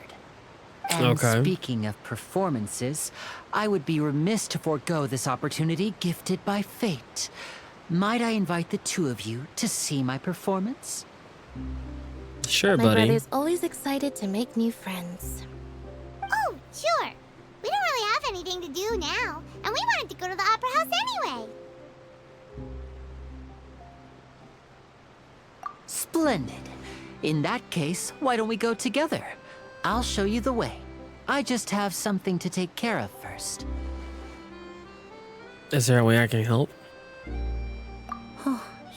And speaking of performances, I would be remiss to forego this opportunity gifted by fate. Might I invite the two of you to see my performance? Sure, My buddy. brother's always excited to make new friends. Oh, sure. We don't really have anything to do now, and we wanted to go to the Opera House anyway. Splendid. In that case, why don't we go together? I'll show you the way. I just have something to take care of first. Is there a way I can help?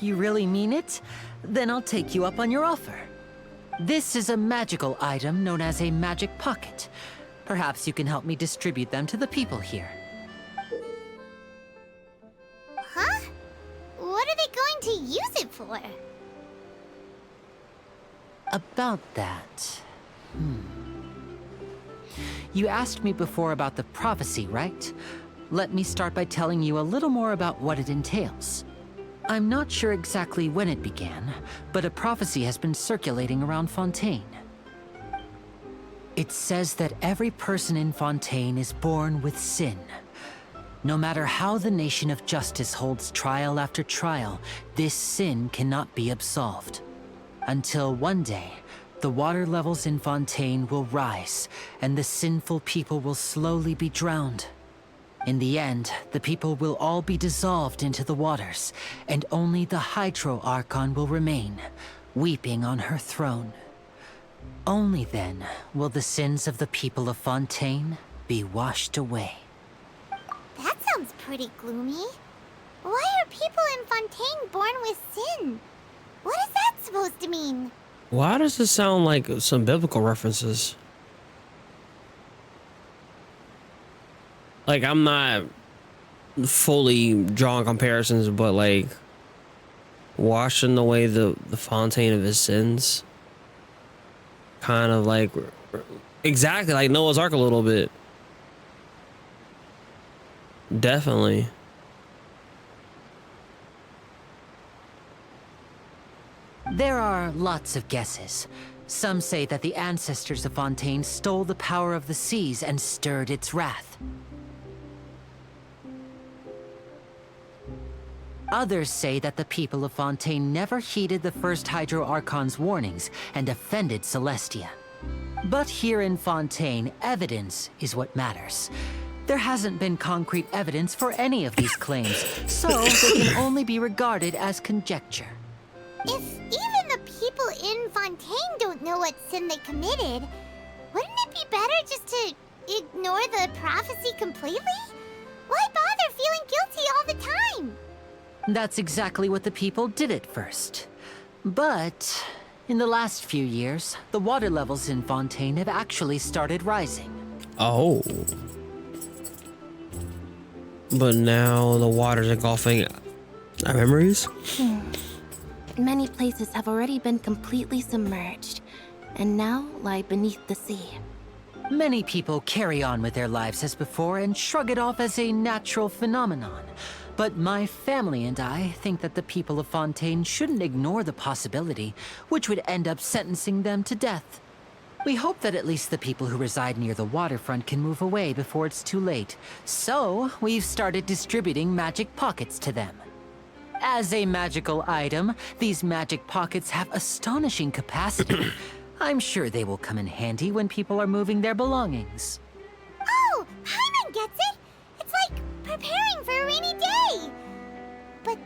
You really mean it? Then I'll take you up on your offer. This is a magical item known as a magic pocket. Perhaps you can help me distribute them to the people here. Huh? What are they going to use it for? About that... You asked me before about the prophecy, right? Let me start by telling you a little more about what it entails. I'm not sure exactly when it began, but a prophecy has been circulating around Fontaine. It says that every person in Fontaine is born with sin. No matter how the nation of justice holds trial after trial, this sin cannot be absolved. Until one day, the water levels in Fontaine will rise, and the sinful people will slowly be drowned. In the end, the people will all be dissolved into the waters, and only the Hydro Archon will remain, weeping on her throne. Only then will the sins of the people of Fontaine be washed away. That sounds pretty gloomy. Why are people in Fontaine born with sin? What is that supposed to mean? Why does this sound like some biblical references? Like, I'm not fully drawing comparisons, but like washing away the fontaine of his sins. Kind of like exactly like Noah's Ark a little bit. Definitely. There are lots of guesses. Some say that the ancestors of Fontaine stole the power of the seas and stirred its wrath. Others say that the people of Fontaine never heeded the first Hydro Archon's warnings and offended Celestia. But here in Fontaine, evidence is what matters. There hasn't been concrete evidence for any of these claims, so they can only be regarded as conjecture. If even the people in Fontaine don't know what sin they committed, wouldn't it be better just to ignore the prophecy completely? Why bother feeling guilty all the time? That's exactly what the people did at first. But in the last few years, the water levels in Fontaine have actually started rising. Oh. But now the water's engulfing our memories? Many places have already been completely submerged, and now lie beneath the sea. Many people carry on with their lives as before and shrug it off as a natural phenomenon. But my family and I think that the people of Fontaine shouldn't ignore the possibility, which would end up sentencing them to death. We hope that at least the people who reside near the waterfront can move away before it's too late. So, we've started distributing magic pockets to them. As a magical item, these magic pockets have astonishing capacity. I'm sure they will come in handy when people are moving their belongings. Oh, Paimon gets it! It's like preparing for a rainy day! But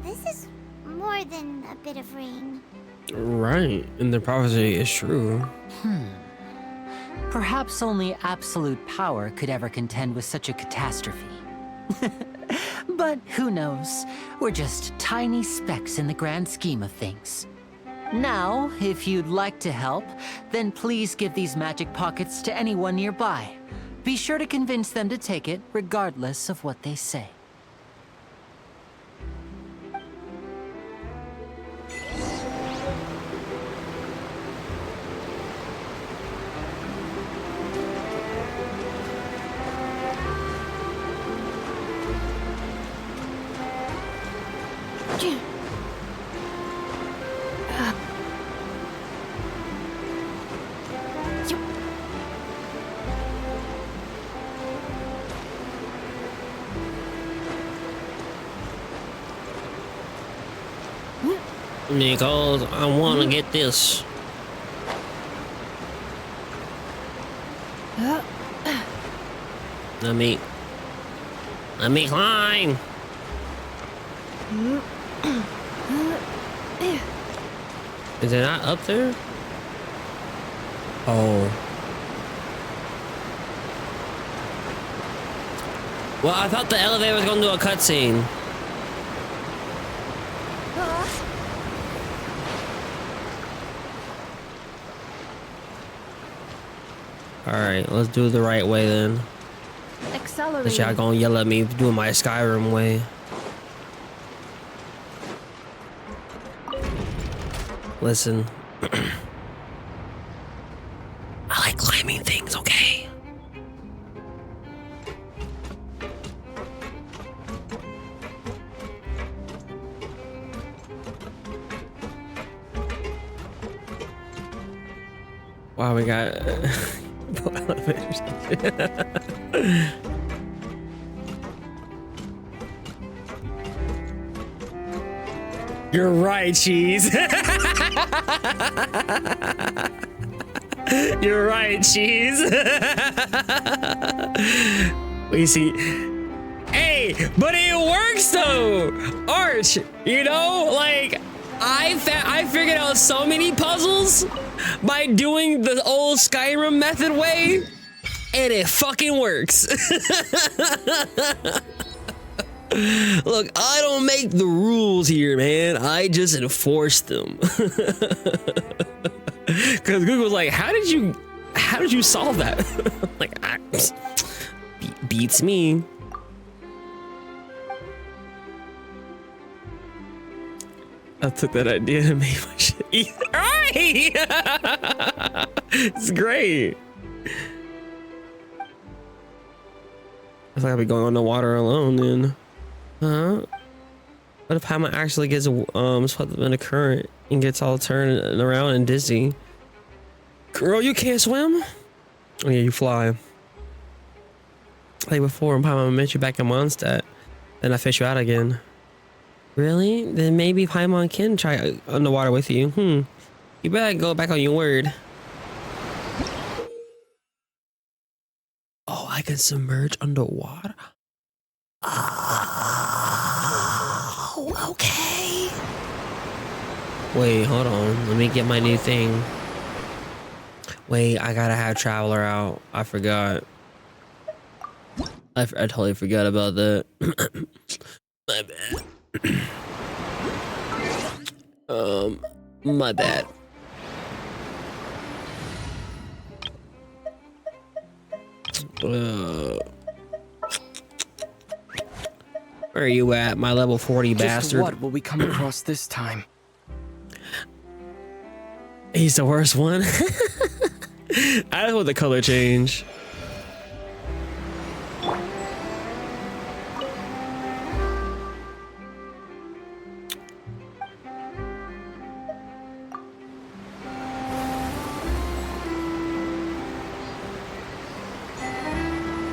this is more than a bit of rain. Right, and the prophecy is true. Perhaps only absolute power could ever contend with such a catastrophe. But who knows? We're just tiny specks in the grand scheme of things. Now, if you'd like to help, then please give these magic pockets to anyone nearby. Be sure to convince them to take it, regardless of what they say. Because I want to get this. Let me climb. Is it not up there? Oh. Well, I thought the elevator was gonna do a cutscene. Alright, let's do it the right way then. Accelerate. But y'all gonna yell at me doing my Skyrim way. Listen. I like climbing things, okay? Wow, we got elevators. You're right, Cheese. You're right, Cheese. We see. Hey, but it works though, Arch. You know, like I figured out so many puzzles by doing the old Skyrim method way, and it fucking works. Look, I don't make the rules here, man. I just enforce them. Cause Google's like, how did you solve that? Like, beats me. I took that idea and made my shit easy. Right! It's great. I feel like I'll be going on the water alone then. Huh? What if Hama actually gets swept up in a current and gets all turned around and dizzy? Girl, you can't swim? Oh yeah, you fly. Like before, when Paimon met you back in Mondstadt, then I fish you out again. Really? Then maybe Paimon can try underwater with you. You better go back on your word. Oh, I can submerge underwater? Oh, okay. Wait, hold on. Let me get my new thing. Wait, I gotta have Traveler out. I forgot. I totally forgot about that. My bad. My bad. Where are you at, my level 40 bastard? What will we come across this time? He's the worst one. I just want the color change.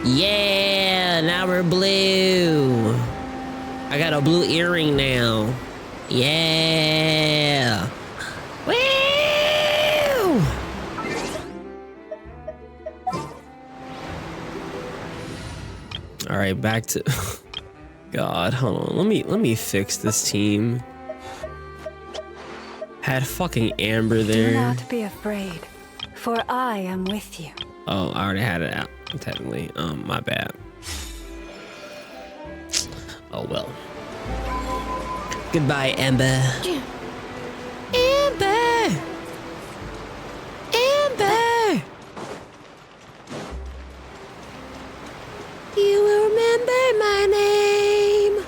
Yeah, now we're blue. I got a blue earring now. Yeah. Woo! All right, back to God. Hold on. Let me fix this team. Had fucking Amber there. Do not be afraid, for I am with you. Oh, I already had it out. Technically, my bad. Oh well. Goodbye, Amber. Amber. Amber. You will remember my name.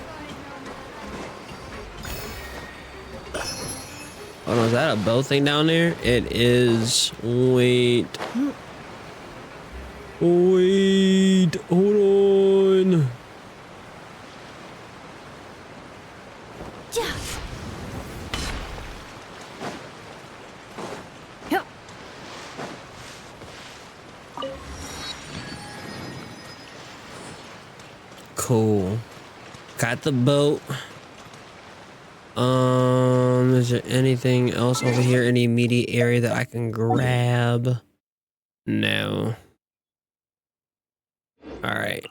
Oh no, is that a bow thing down there? It is. Wait. Wait, hold on. Cool. Got the boat. Is there anything else over here in the immediate area that I can grab? No. All right.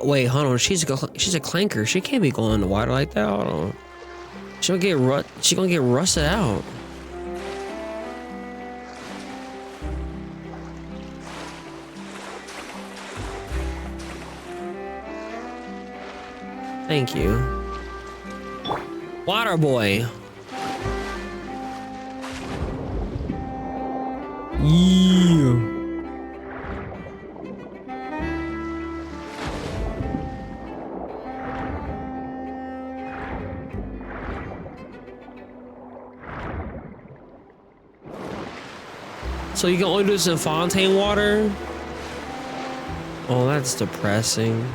Wait, hold on. She's a clanker. She can't be going in the water like that. Hold on. She gonna get rusted out. Thank you. Water boy. Yeah. So you can only do this in Fontaine water? Oh, that's depressing.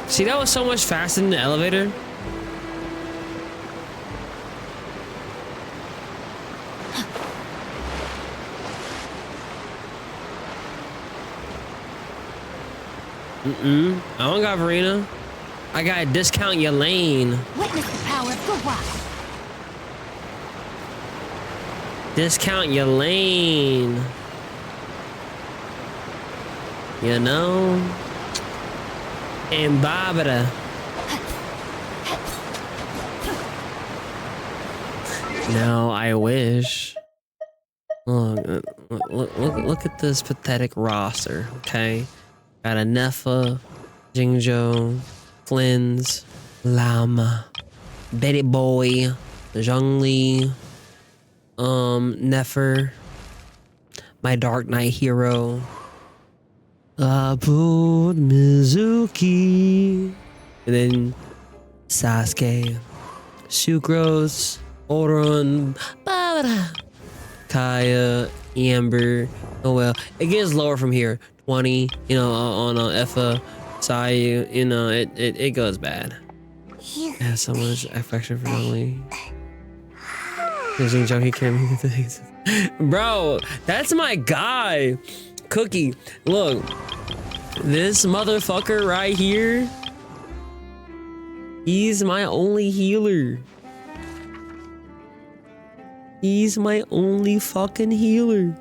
See, that was so much faster than the elevator. I don't got Furina. I gotta discount your lane. Witness the power of the rock. Discount your lane. You know? And Barbara. No, I wish. Look at this pathetic roster, okay? Got a Nefa, Jingzhou, Flynn's, Llama, Betty Boy, Zhongli, Nefer, my Dark Knight hero, Apu Mizuki, and then Sasuke, Sucrose, Oron, Barbara, Kaya, Amber. Oh well, it gets lower from here. 20, you know, on Effa, Sayu, you know, it goes bad. Yeah, so much affection for Zhongli. He came. Bro, that's my guy. Cookie, look. This motherfucker right here. He's my only healer. He's my only fucking healer.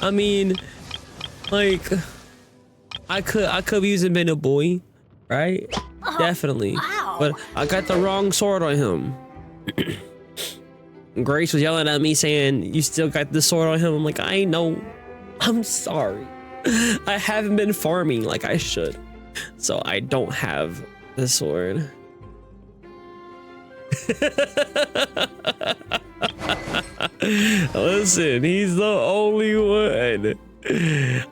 I mean, like, I could be using being a boy, right? Definitely. Wow. But I got the wrong sword on him. Grace was yelling at me saying, "You still got the sword on him." I'm like, I know. I'm sorry. I haven't been farming like I should, so I don't have the sword. Listen, he's the only one.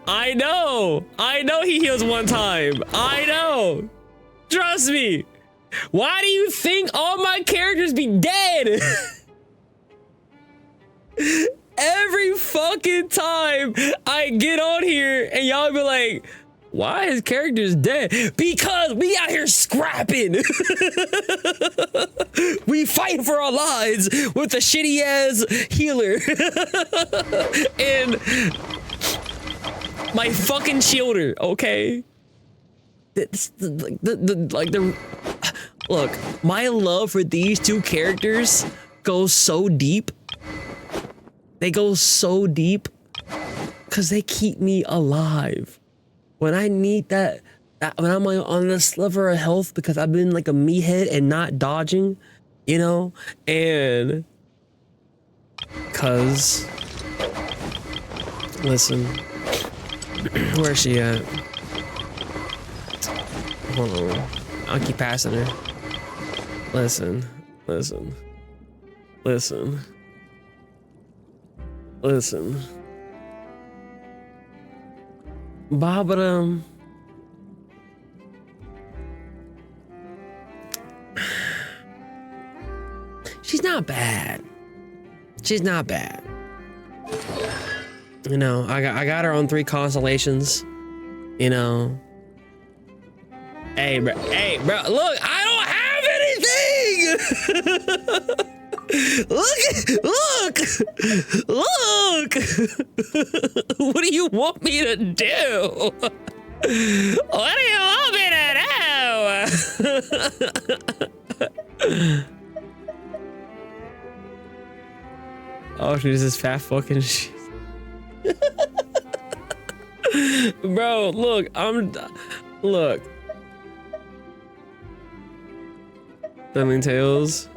I know he heals one time. I know. Trust me. Why do you think all my characters be dead? Every fucking time I get on here and y'all be like, why his character's dead? Because we out here scrapping. We fighting for our lives with a shitty ass healer. And my fucking shielder, okay? Look, my love for these two characters goes so deep. They go so deep because they keep me alive. When I need that when I'm like on a sliver of health because I've been like a meathead and not dodging, you know, and cause listen, where's she at? Hold on, I'll keep passing her. Listen. Babadum. She's not bad. You know, I got her on 3 constellations. You know. Hey, bro. Look, I don't have anything. Look! What do you want me to do? What do you want me to do? Oh, she's this fat fucking shit. Bro, look, look. Thumbing tails.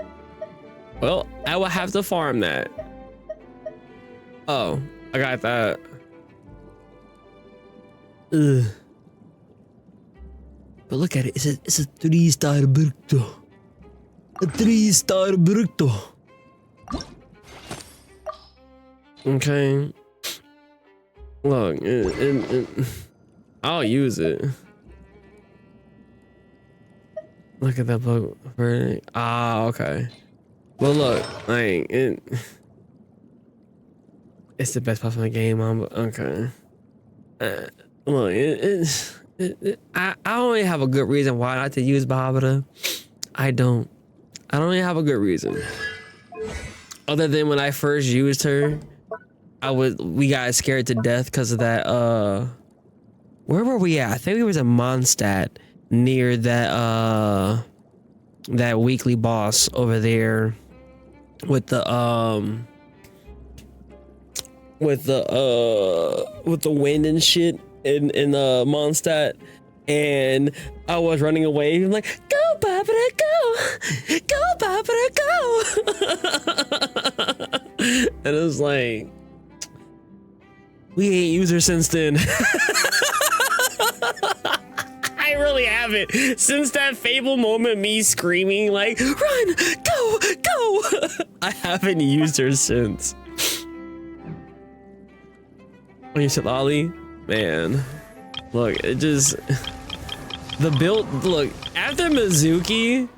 Well, I will have to farm that. Oh, I got that. Ugh. But look at it. It's a 3-star Bruto. A 3-star Bruto. Okay. Look, I'll use it. Look at that book. Ah, okay. Well, look, like it's the best puff in the game, Mom. Okay. Look, I don't really have a good reason why not to use Balladeer. I don't really have a good reason. Other than when I first used her, we got scared to death because of that. Where were we at? I think we was in Mondstadt near that weekly boss over there. With the wind and shit in Mondstadt, and I was running away. I'm like, go Balladeer, go Balladeer, go. And it was like, we ain't used her since then. I really haven't. Since that Fable moment, me screaming like, run, go. I haven't used her since. When you said Lolly, man, look, it just, the build, look, after Mizuki,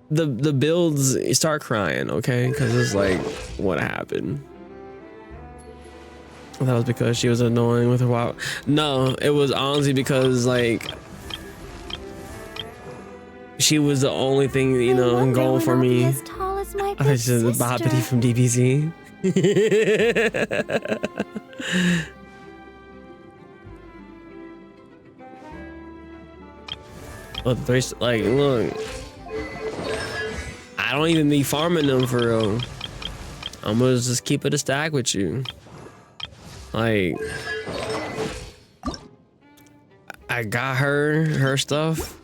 the builds start crying, okay? Because it's like, what happened? That was because she was annoying with her wild. No, it was honestly because like she was the only thing, you know, going for me. As tall as Who's my I big was just sister? Bobbity from DBZ. Look, look. I don't even be farming them for real. I'm gonna just keep it a stack with you. Like, I got her stuff,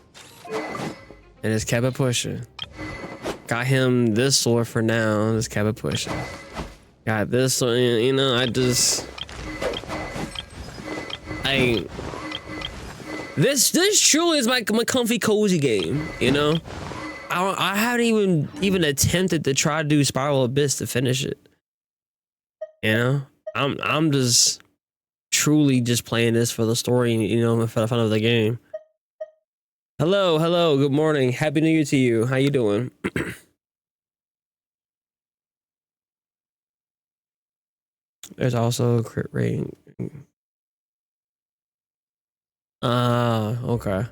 and just kept it pushing. Got him this sword for now, just kept it pushing. Got this one, you know, this truly is my comfy cozy game, you know? I haven't even attempted to try to do Spiral Abyss to finish it. You know? I'm just truly just playing this for the story, you know, for the fun of the game. Hello, good morning. Happy New Year to you. How you doing? There's also a crit rate. Okay.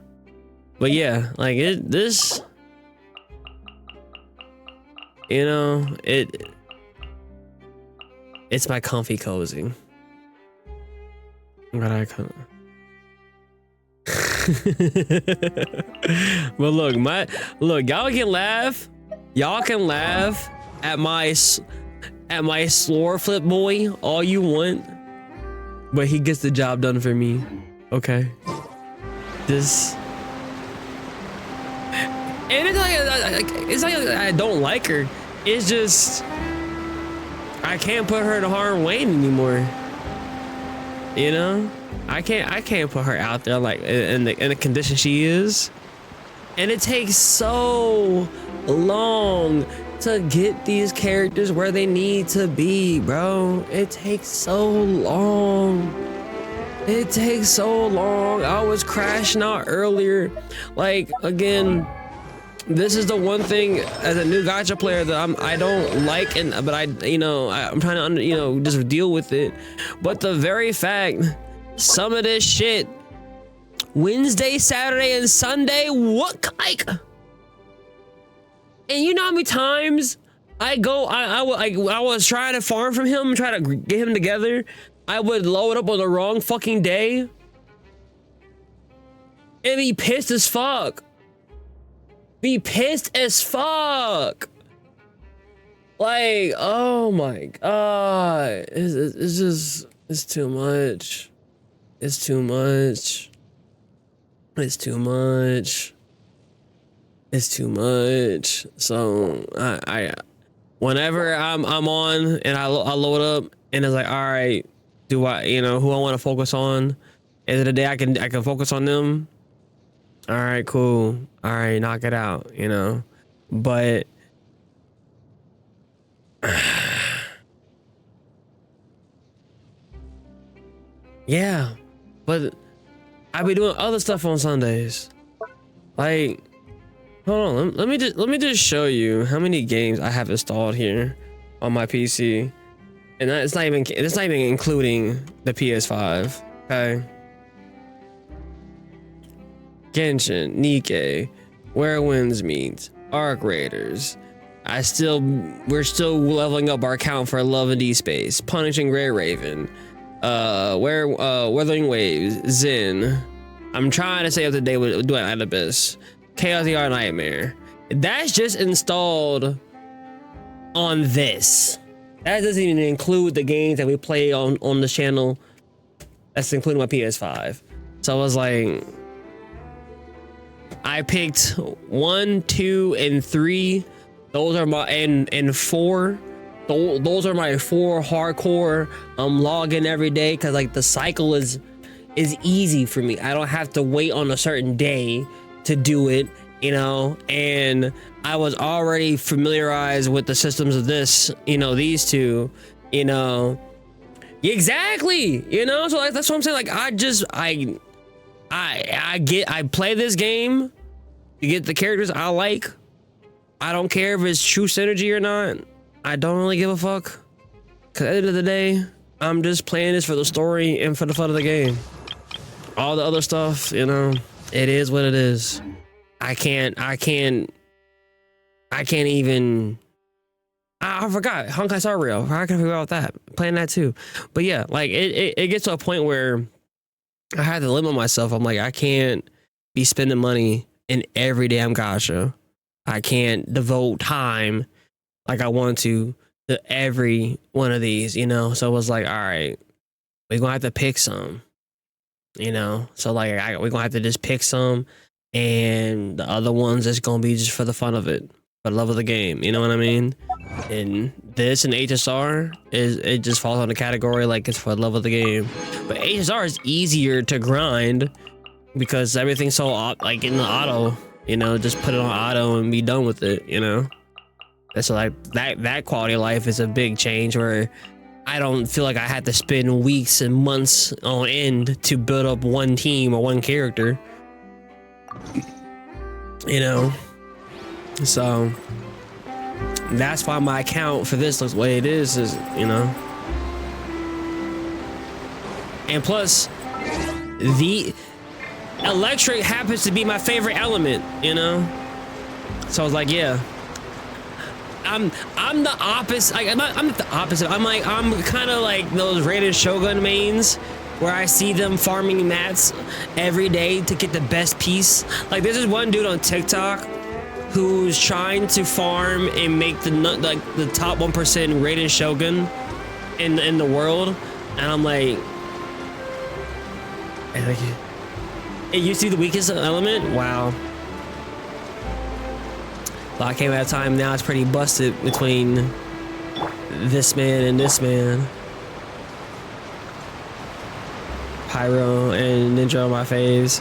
But yeah, like this, you know, it's my comfy cozy. But look, y'all can laugh at my slore flip boy all you want, but he gets the job done for me. Okay. This, and it's like I don't like her. It's just I can't put her in harm's way anymore. You know, I can't put her out there like in the condition she is, and it takes so long to get these characters where they need to be, bro. It takes so long. It takes so long. I was crashing out earlier. Like, again, this is the one thing as a new gacha player that I don't like, but I'm trying to just deal with it. But the very fact, some of this shit, Wednesday, Saturday, and Sunday, what like? And you know how many times I was trying to farm from him, try to get him together. I would load up on the wrong fucking day and be pissed as fuck. Like, oh my god, it's too much. It's too much. So I whenever I'm on and I load up and it's like, all right, do I, who I want to focus on? Is it a day I can focus on them? All right, cool. All right, knock it out, But yeah, but I be doing other stuff on Sundays. Like, hold on, let me just show you how many games I have installed here on my PC. And it's not even including the PS5. Okay. Genshin, Nikkei, Where Winds Meet, Arc Raiders. We're still leveling up our count for Love and D Space, Punishing Grey Raven, Weathering Waves, Zen. I'm trying to stay up to date with doing Abyss, Chaos ER Nightmare. That's just installed on this. That doesn't even include the games that we play on the channel. That's including my PS5. So I was like, I picked 1, 2, and 3. Those are my and 4. Those are my 4 hardcore. I'm logging every day because like the cycle is easy for me. I don't have to wait on a certain day to do it, and I was already familiarized with the systems of this, these two, exactly, so like, that's what I'm saying. Like, I play this game to get the characters I like. I don't care if it's true synergy or not. I don't really give a fuck. Cause at the end of the day, I'm just playing this for the story and for the fun of the game. All the other stuff, it is what it is. I can't even I forgot Honkai Star Rail. How can I figure out that? Playing that too. But yeah, like it gets to a point where I had to limit myself. I'm like, I can't be spending money in every damn gacha. I can't devote time like I want to every one of these, you know? So it was like, all right, we're gonna have to pick some, you know? So like we're gonna have to just pick some, and the other ones is gonna be just for the fun of it, for the love of the game, you know what I mean? And this and HSR it just falls on the category like it's for the love of the game. But HSR is easier to grind because everything's so like in the auto, you know, just put it on auto and be done with it, you know? And so like that quality of life is a big change where I don't feel like I had to spend weeks and months on end to build up one team or one character, you know? So that's why my account for this looks the way it is, you know? And plus, the electric happens to be my favorite element, you know? So I was like, yeah. I'm the opposite. Like, I'm not the opposite. I'm kind of like those Raiden Shogun mains where I see them farming mats every day to get the best piece. Like, there's this one dude on TikTok who's trying to farm and make the top 1% Raiden Shogun in the world, and I'm like, it used to be the weakest element. Wow. Well, I came at a time now it's pretty busted between this man and this man. Pyro and Ninja are my faves.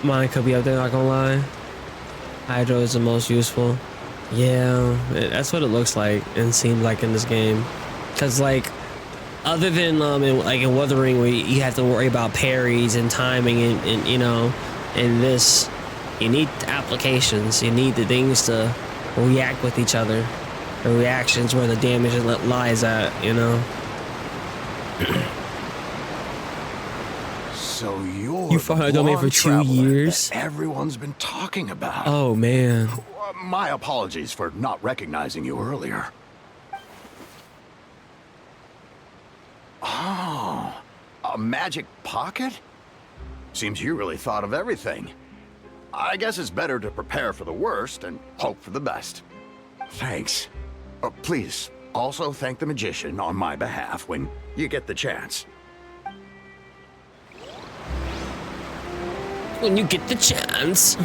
Mine could be up there, not gonna lie. Hydro is the most useful. Yeah, that's what it looks like and seems like in this game. Cause like, other than in Wuthering, where you have to worry about parries and timing and you know, in this, you need applications. You need the things to react with each other. The reactions where the damage lies at, you know. So you fought a domain for 2 years. Everyone's been talking about. Oh man. My apologies for not recognizing you earlier. Oh, a magic pocket? Seems you really thought of everything. I guess it's better to prepare for the worst and hope for the best. Thanks. Please, also thank the magician on my behalf when you get the chance. When you get the chance.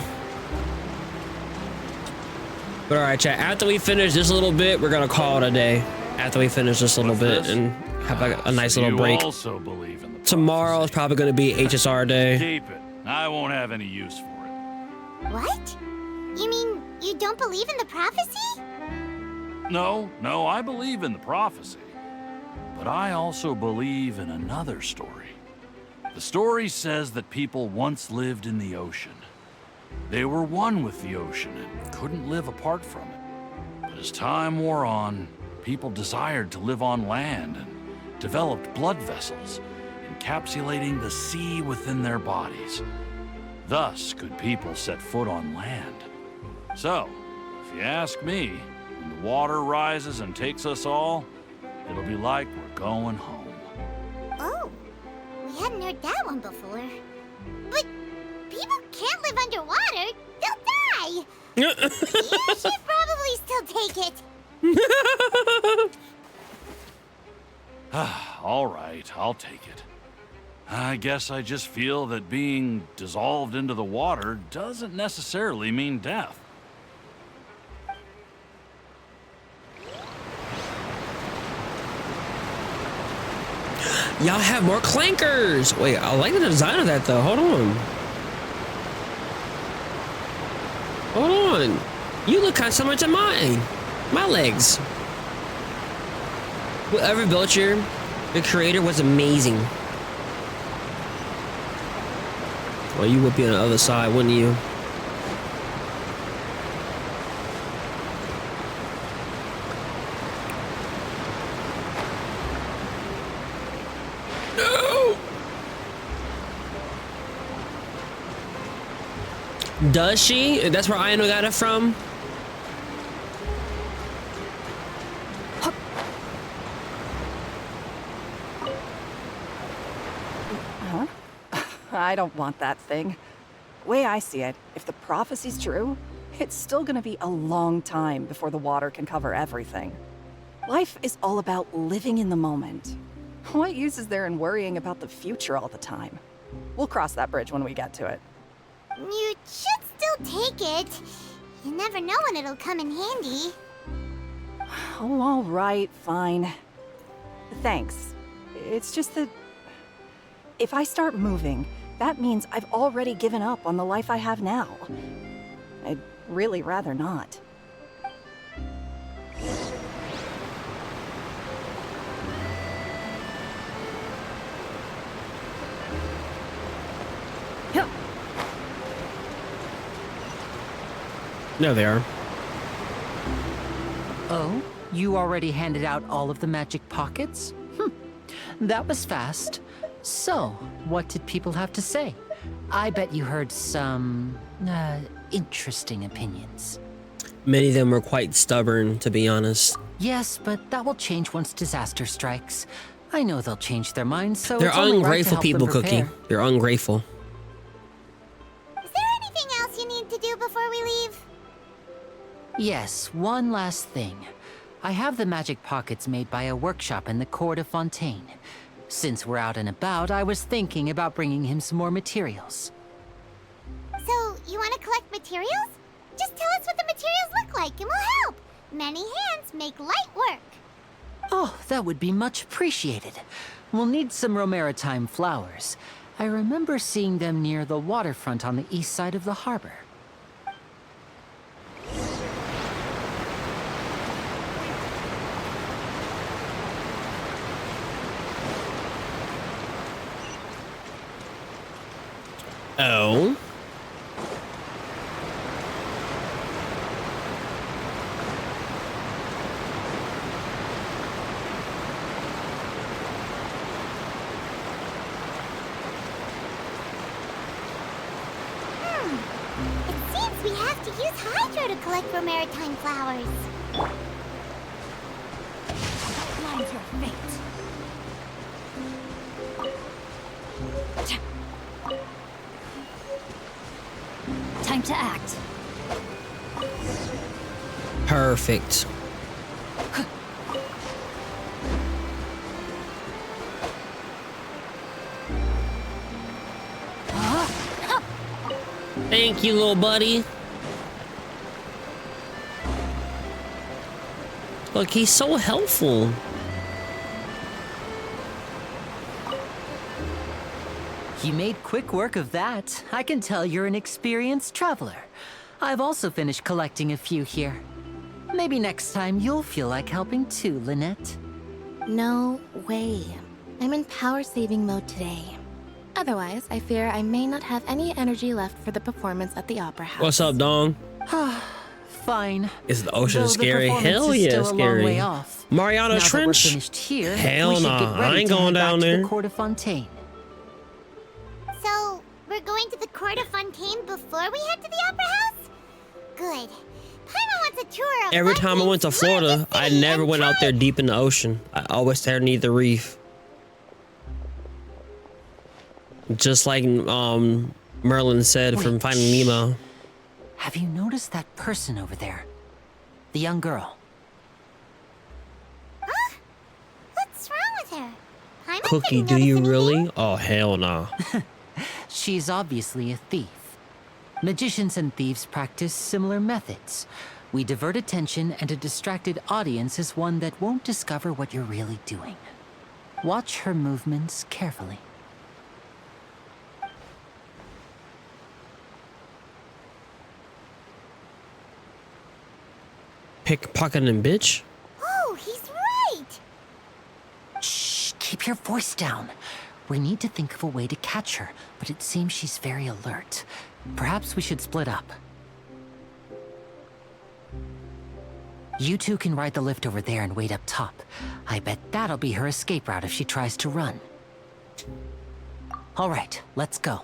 But alright, chat, after we finish this little bit, we're gonna call it a day. After we finish this little bit and have like a nice little break. You also believe in the Tomorrow is probably gonna be HSR day. Keep it. I won't have any use for it. What? You mean you don't believe in the prophecy? No, I believe in the prophecy. But I also believe in another story. The story says that people once lived in the ocean. They were one with the ocean and couldn't live apart from it. But as time wore on, people desired to live on land and developed blood vessels, encapsulating the sea within their bodies. Thus could people set foot on land. So, if you ask me, when the water rises and takes us all, it'll be like we're going home. Oh, we hadn't heard that one before. But people can't live underwater. They'll die. You should probably still take it. All right, I'll take it. I guess I just feel that being dissolved into the water doesn't necessarily mean death. Y'all have more clankers. Wait, I like the design of that though. Hold on. Hold on. You look kind of similar to mine. My legs. Whoever built the creator was amazing. Well, you would be on the other side, wouldn't you? No! Does she? That's where Aino got it from? Huh? I don't want that thing. Way I see it, if the prophecy's true, it's still gonna be a long time before the water can cover everything. Life is all about living in the moment. What use is there in worrying about the future all the time? We'll cross that bridge when we get to it. You should still take it. You never know when it'll come in handy. Oh, all right, fine. Thanks. It's just that if I start moving, that means I've already given up on the life I have now. I'd really rather not. There they are. Oh, you already handed out all of the magic pockets? That was fast. So, what did people have to say? I bet you heard some, interesting opinions. Many of them were quite stubborn, to be honest. Yes, but that will change once disaster strikes. I know they'll change their minds, so They're it's only right to ungrateful help people, them Cookie. prepare. They're ungrateful. Is there anything else you need to do before we leave? Yes, one last thing. I have the magic pockets made by a workshop in the court of Fontaine. Since we're out and about, I was thinking about bringing him some more materials. So, you want to collect materials? Just tell us what the materials look like and we'll help. Many hands make light work. Oh, that would be much appreciated. We'll need some Romaritime flowers. I remember seeing them near the waterfront on the east side of the harbor. Oh. It seems we have to use hydro to collect Romaritime flowers. Outlines your fate. Time to act. Perfect. Thank you, little buddy. Look, he's so helpful. You made quick work of that. I can tell you're an experienced traveler. I've also finished collecting a few here. Maybe next time you'll feel like helping too, Lynette. No way. I'm in power-saving mode today. Otherwise, I fear I may not have any energy left for the performance at the Opera House. What's up, Dong? Fine. Is the ocean Though the scary? performance Hell is yeah, still a long scary. way off. Mariana Now that we're Trench? finished here, Hell we should nah, get ready I ain't to going head back down to there. the court of Fontaine. So, we're going to the court of Fontaine before we head to the Opera House? Good. Paimon wants a tour of Every time I went to Florida, I never went out there deep in the ocean. I always stayed underneath the reef. Just like Merlin said from Finding Nemo. Have you noticed that person over there? The young girl. Huh? What's wrong with her? Paimon Cookie, didn't do notice you anything. really? Oh, hell nah. She's obviously a thief. Magicians and thieves practice similar methods. We divert attention, and a distracted audience is one that won't discover what you're really doing. Watch her movements carefully. Pickpocketing bitch? Oh, he's right! Shh, keep your voice down. We need to think of a way to catch her, but it seems she's very alert. Perhaps we should split up. You two can ride the lift over there and wait up top. I bet that'll be her escape route if she tries to run. All right, let's go.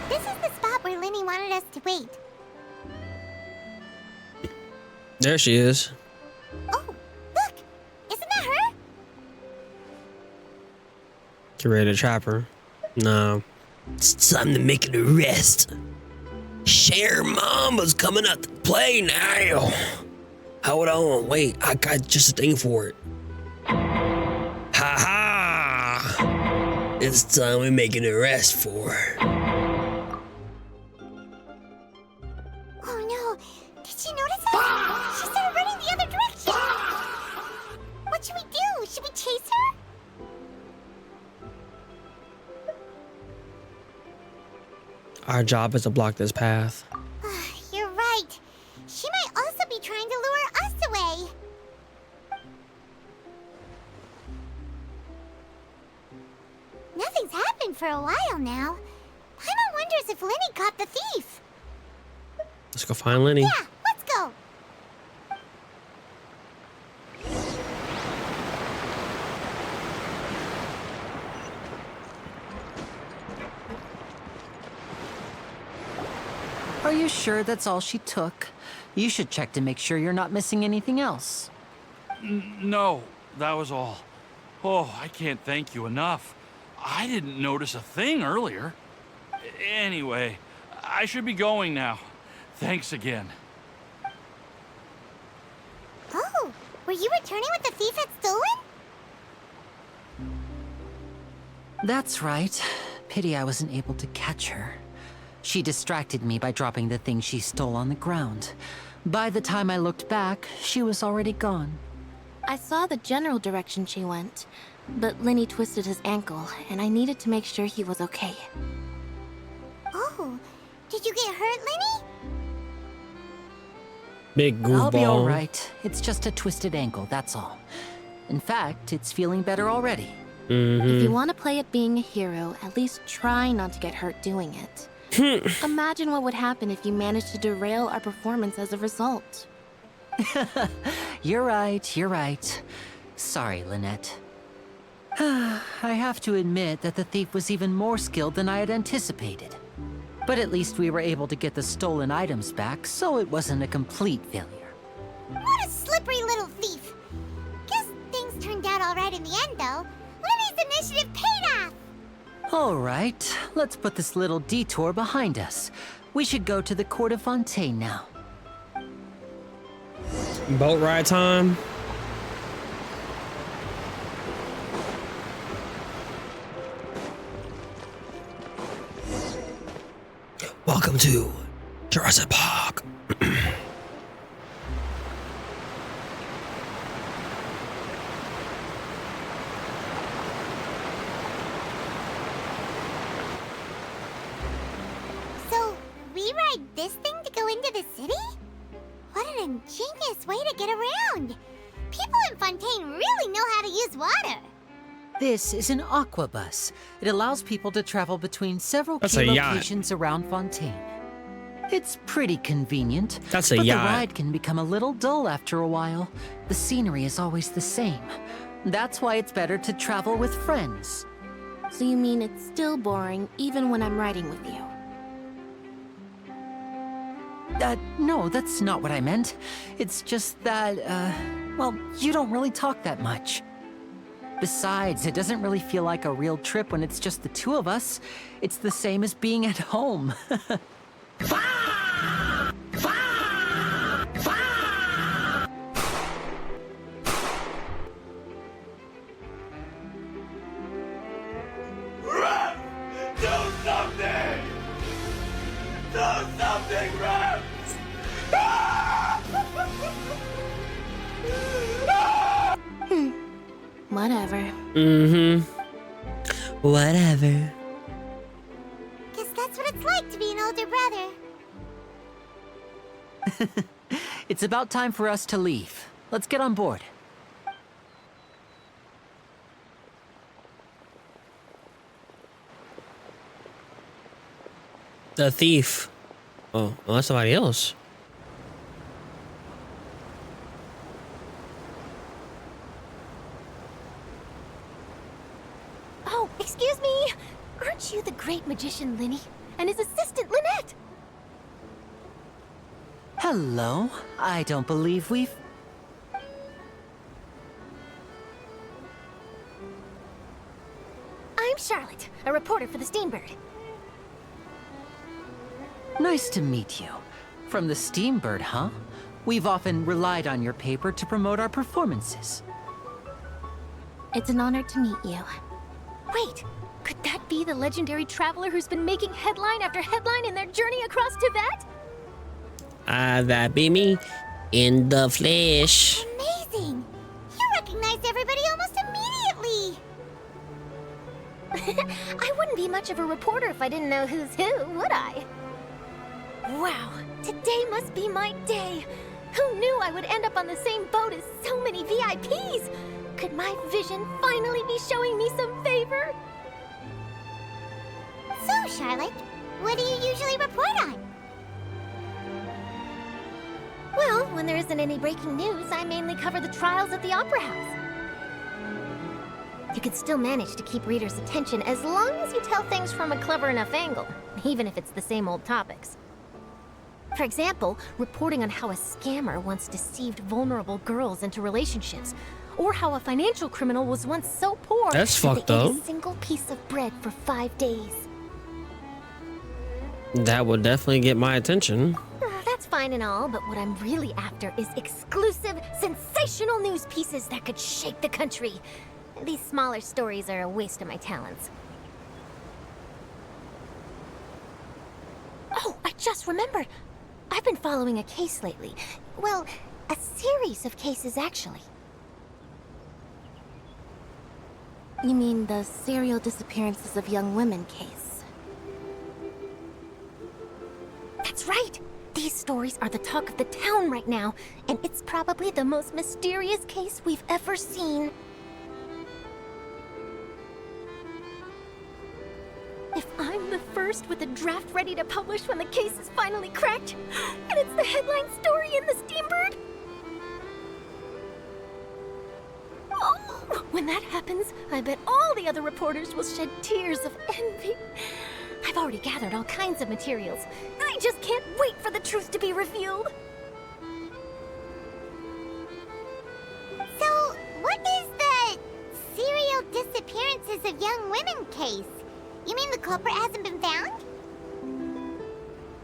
This is the spot where Lyney wanted us to wait. There she is. Oh, look! Isn't that her? Get ready to trap her. No. It's time to make an arrest. Share Mamba's coming out to play now. Hold on, wait, I got just a thing for it. Ha ha! It's time we make an arrest for her. Oh no! Did she notice us? She started running the other direction! What should we do? Should we chase her? Our job is to block this path. You're right. She might also be trying to lure us away. Nothing's happened for a while now. Paimon wonders if Lyney caught the thief. Let's go find Lyney. Yeah, let's go. Are you sure that's all she took? You should check to make sure you're not missing anything else. No, that was all. Oh, I can't thank you enough. I didn't notice a thing earlier. Anyway, I should be going now. Thanks again. Oh, were you returning what the thief had stolen? That's right. Pity I wasn't able to catch her. She distracted me by dropping the thing she stole on the ground. By the time I looked back, she was already gone. I saw the general direction she went, but Lyney twisted his ankle, and I needed to make sure he was okay. Oh, did you get hurt, Lyney? Big goofball. I'll be all right. It's just a twisted ankle, that's all. In fact, it's feeling better already. If you want to play at being a hero, at least try not to get hurt doing it. Imagine what would happen if you managed to derail our performance as a result. You're right. Sorry, Lynette. I have to admit that the thief was even more skilled than I had anticipated. But at least we were able to get the stolen items back, so it wasn't a complete failure. What a slippery little thief. Guess things turned out all right in the end, though. Lyney's initiative paid off. All right, let's put this little detour behind us. We should go to the court of Fontaine now. Boat ride time. Welcome to Jurassic Park. So, we ride this thing to go into the city? What an ingenious way to get around! People in Fontaine really know how to use water! This is an aqua bus. It allows people to travel between several That's key a yacht. locations around Fontaine. It's pretty convenient, That's a but yacht. the ride can become a little dull after a while. The scenery is always the same. That's why it's better to travel with friends. So you mean it's still boring even when I'm riding with you? No, that's not what I meant. It's just that, well, you don't really talk that much. Besides, it doesn't really feel like a real trip when it's just the two of us. It's the same as being at home. Whatever. Whatever. Guess that's what it's like to be an older brother. It's about time for us to leave. Let's get on board. The thief. Oh, well, that's somebody else. Excuse me, aren't you the great magician Lyney and his assistant Lynette? Hello. I don't believe we've... I'm Charlotte, a reporter for the Steambird. Nice to meet you. From the Steambird, huh? We've often relied on your paper to promote our performances. It's an honor to meet you. Wait, could that be the legendary traveler who's been making headline after headline in their journey across Tibet? That be me in the flesh. Amazing! You recognized everybody almost immediately! I wouldn't be much of a reporter if I didn't know who's who, would I? Wow, today must be my day! Who knew I would end up on the same boat as so many VIPs? Could my vision finally be showing me some favor? So, Charlotte, what do you usually report on? Well, when there isn't any breaking news, I mainly cover the trials at the Opera House. You can still manage to keep readers' attention as long as you tell things from a clever enough angle, even if it's the same old topics. For example, reporting on how a scammer once deceived vulnerable girls into relationships, or how a financial criminal was once so poor That's fucked they ate up. a single piece of bread for 5 days. That would definitely get my attention. That's fine and all, but what I'm really after is exclusive, sensational news pieces that could shake the country. These smaller stories are a waste of my talents. Oh, I just remembered. I've been following a case lately. Well, a series of cases, actually. You mean the serial disappearances of young women case? That's right! These stories are the talk of the town right now, and it's probably the most mysterious case we've ever seen. If I'm the first with a draft ready to publish when the case is finally cracked, and it's the headline story in the Steambird... Oh, when that happens, I bet all the other reporters will shed tears of envy. I've already gathered all kinds of materials. I just can't wait for the truth to be revealed. So, what is the serial disappearances of young women case? You mean the culprit hasn't been found?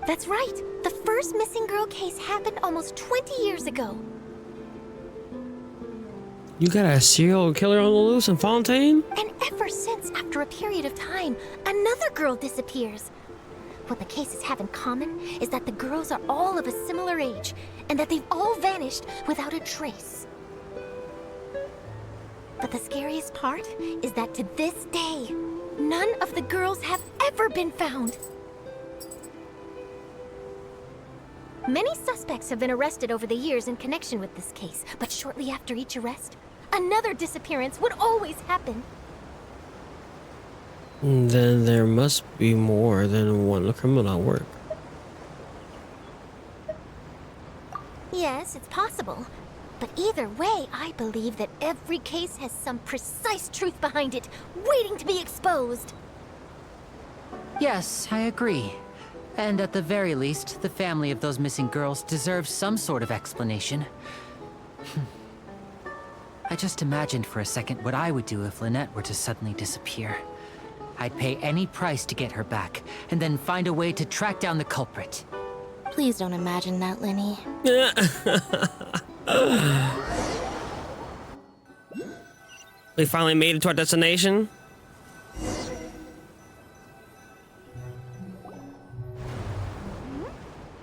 That's right. The first missing girl case happened almost 20 years ago. You got a serial killer on the loose in Fontaine? And ever since, after a period of time, another girl disappears. What the cases have in common is that the girls are all of a similar age, and that they've all vanished without a trace. But the scariest part is that to this day, none of the girls have ever been found. Many suspects have been arrested over the years in connection with this case, but shortly after each arrest, another disappearance would always happen. Then there must be more than one criminal at work. Yes, it's possible. But either way, I believe that every case has some precise truth behind it, waiting to be exposed. Yes, I agree. And at the very least, the family of those missing girls deserves some sort of explanation. I just imagined for a second what I would do if Lynette were to suddenly disappear. I'd pay any price to get her back, and then find a way to track down the culprit. Please don't imagine that, Lyney. We finally made it to our destination.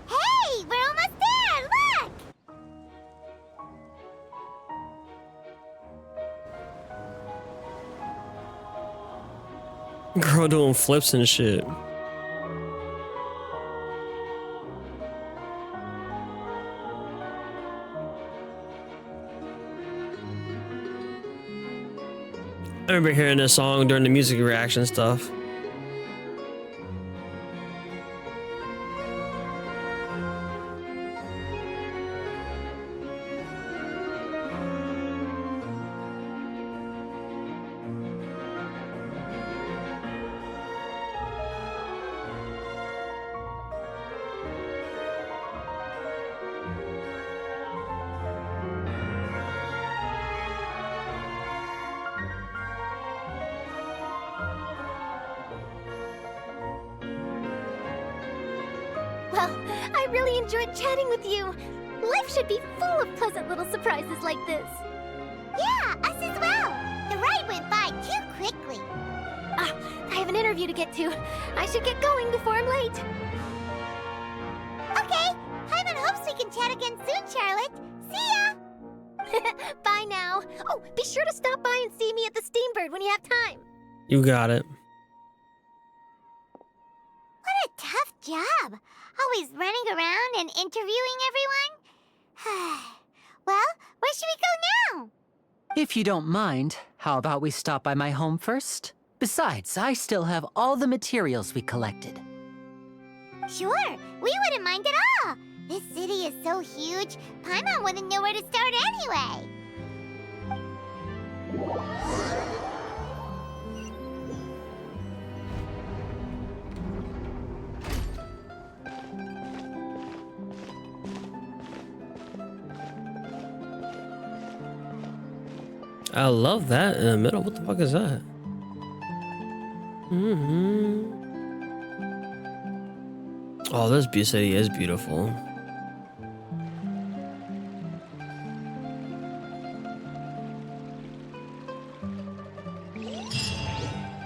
Hey, we're almost there! Look! Girl doing flips and shit. I remember hearing this song during the music reaction stuff. Well, I really enjoyed chatting with you. Life should be full of pleasant little surprises like this. Yeah, us as well. The ride went by too quickly. I have an interview to get to. I should get going before I'm late. Okay, Paimon hopes we can chat again soon, Charlotte. See ya! Bye now. Oh, be sure to stop by and see me at the Steambird when you have time. You got it. What a tough job. Always running around and interviewing everyone. Well, where should we go now? If you don't mind, how about we stop by my home first? Besides, I still have all the materials we collected. Sure, we wouldn't mind at all. This city is so huge, Paimon wouldn't know where to start anyway. I love that in the middle. What the fuck is that? Oh, this city is beautiful.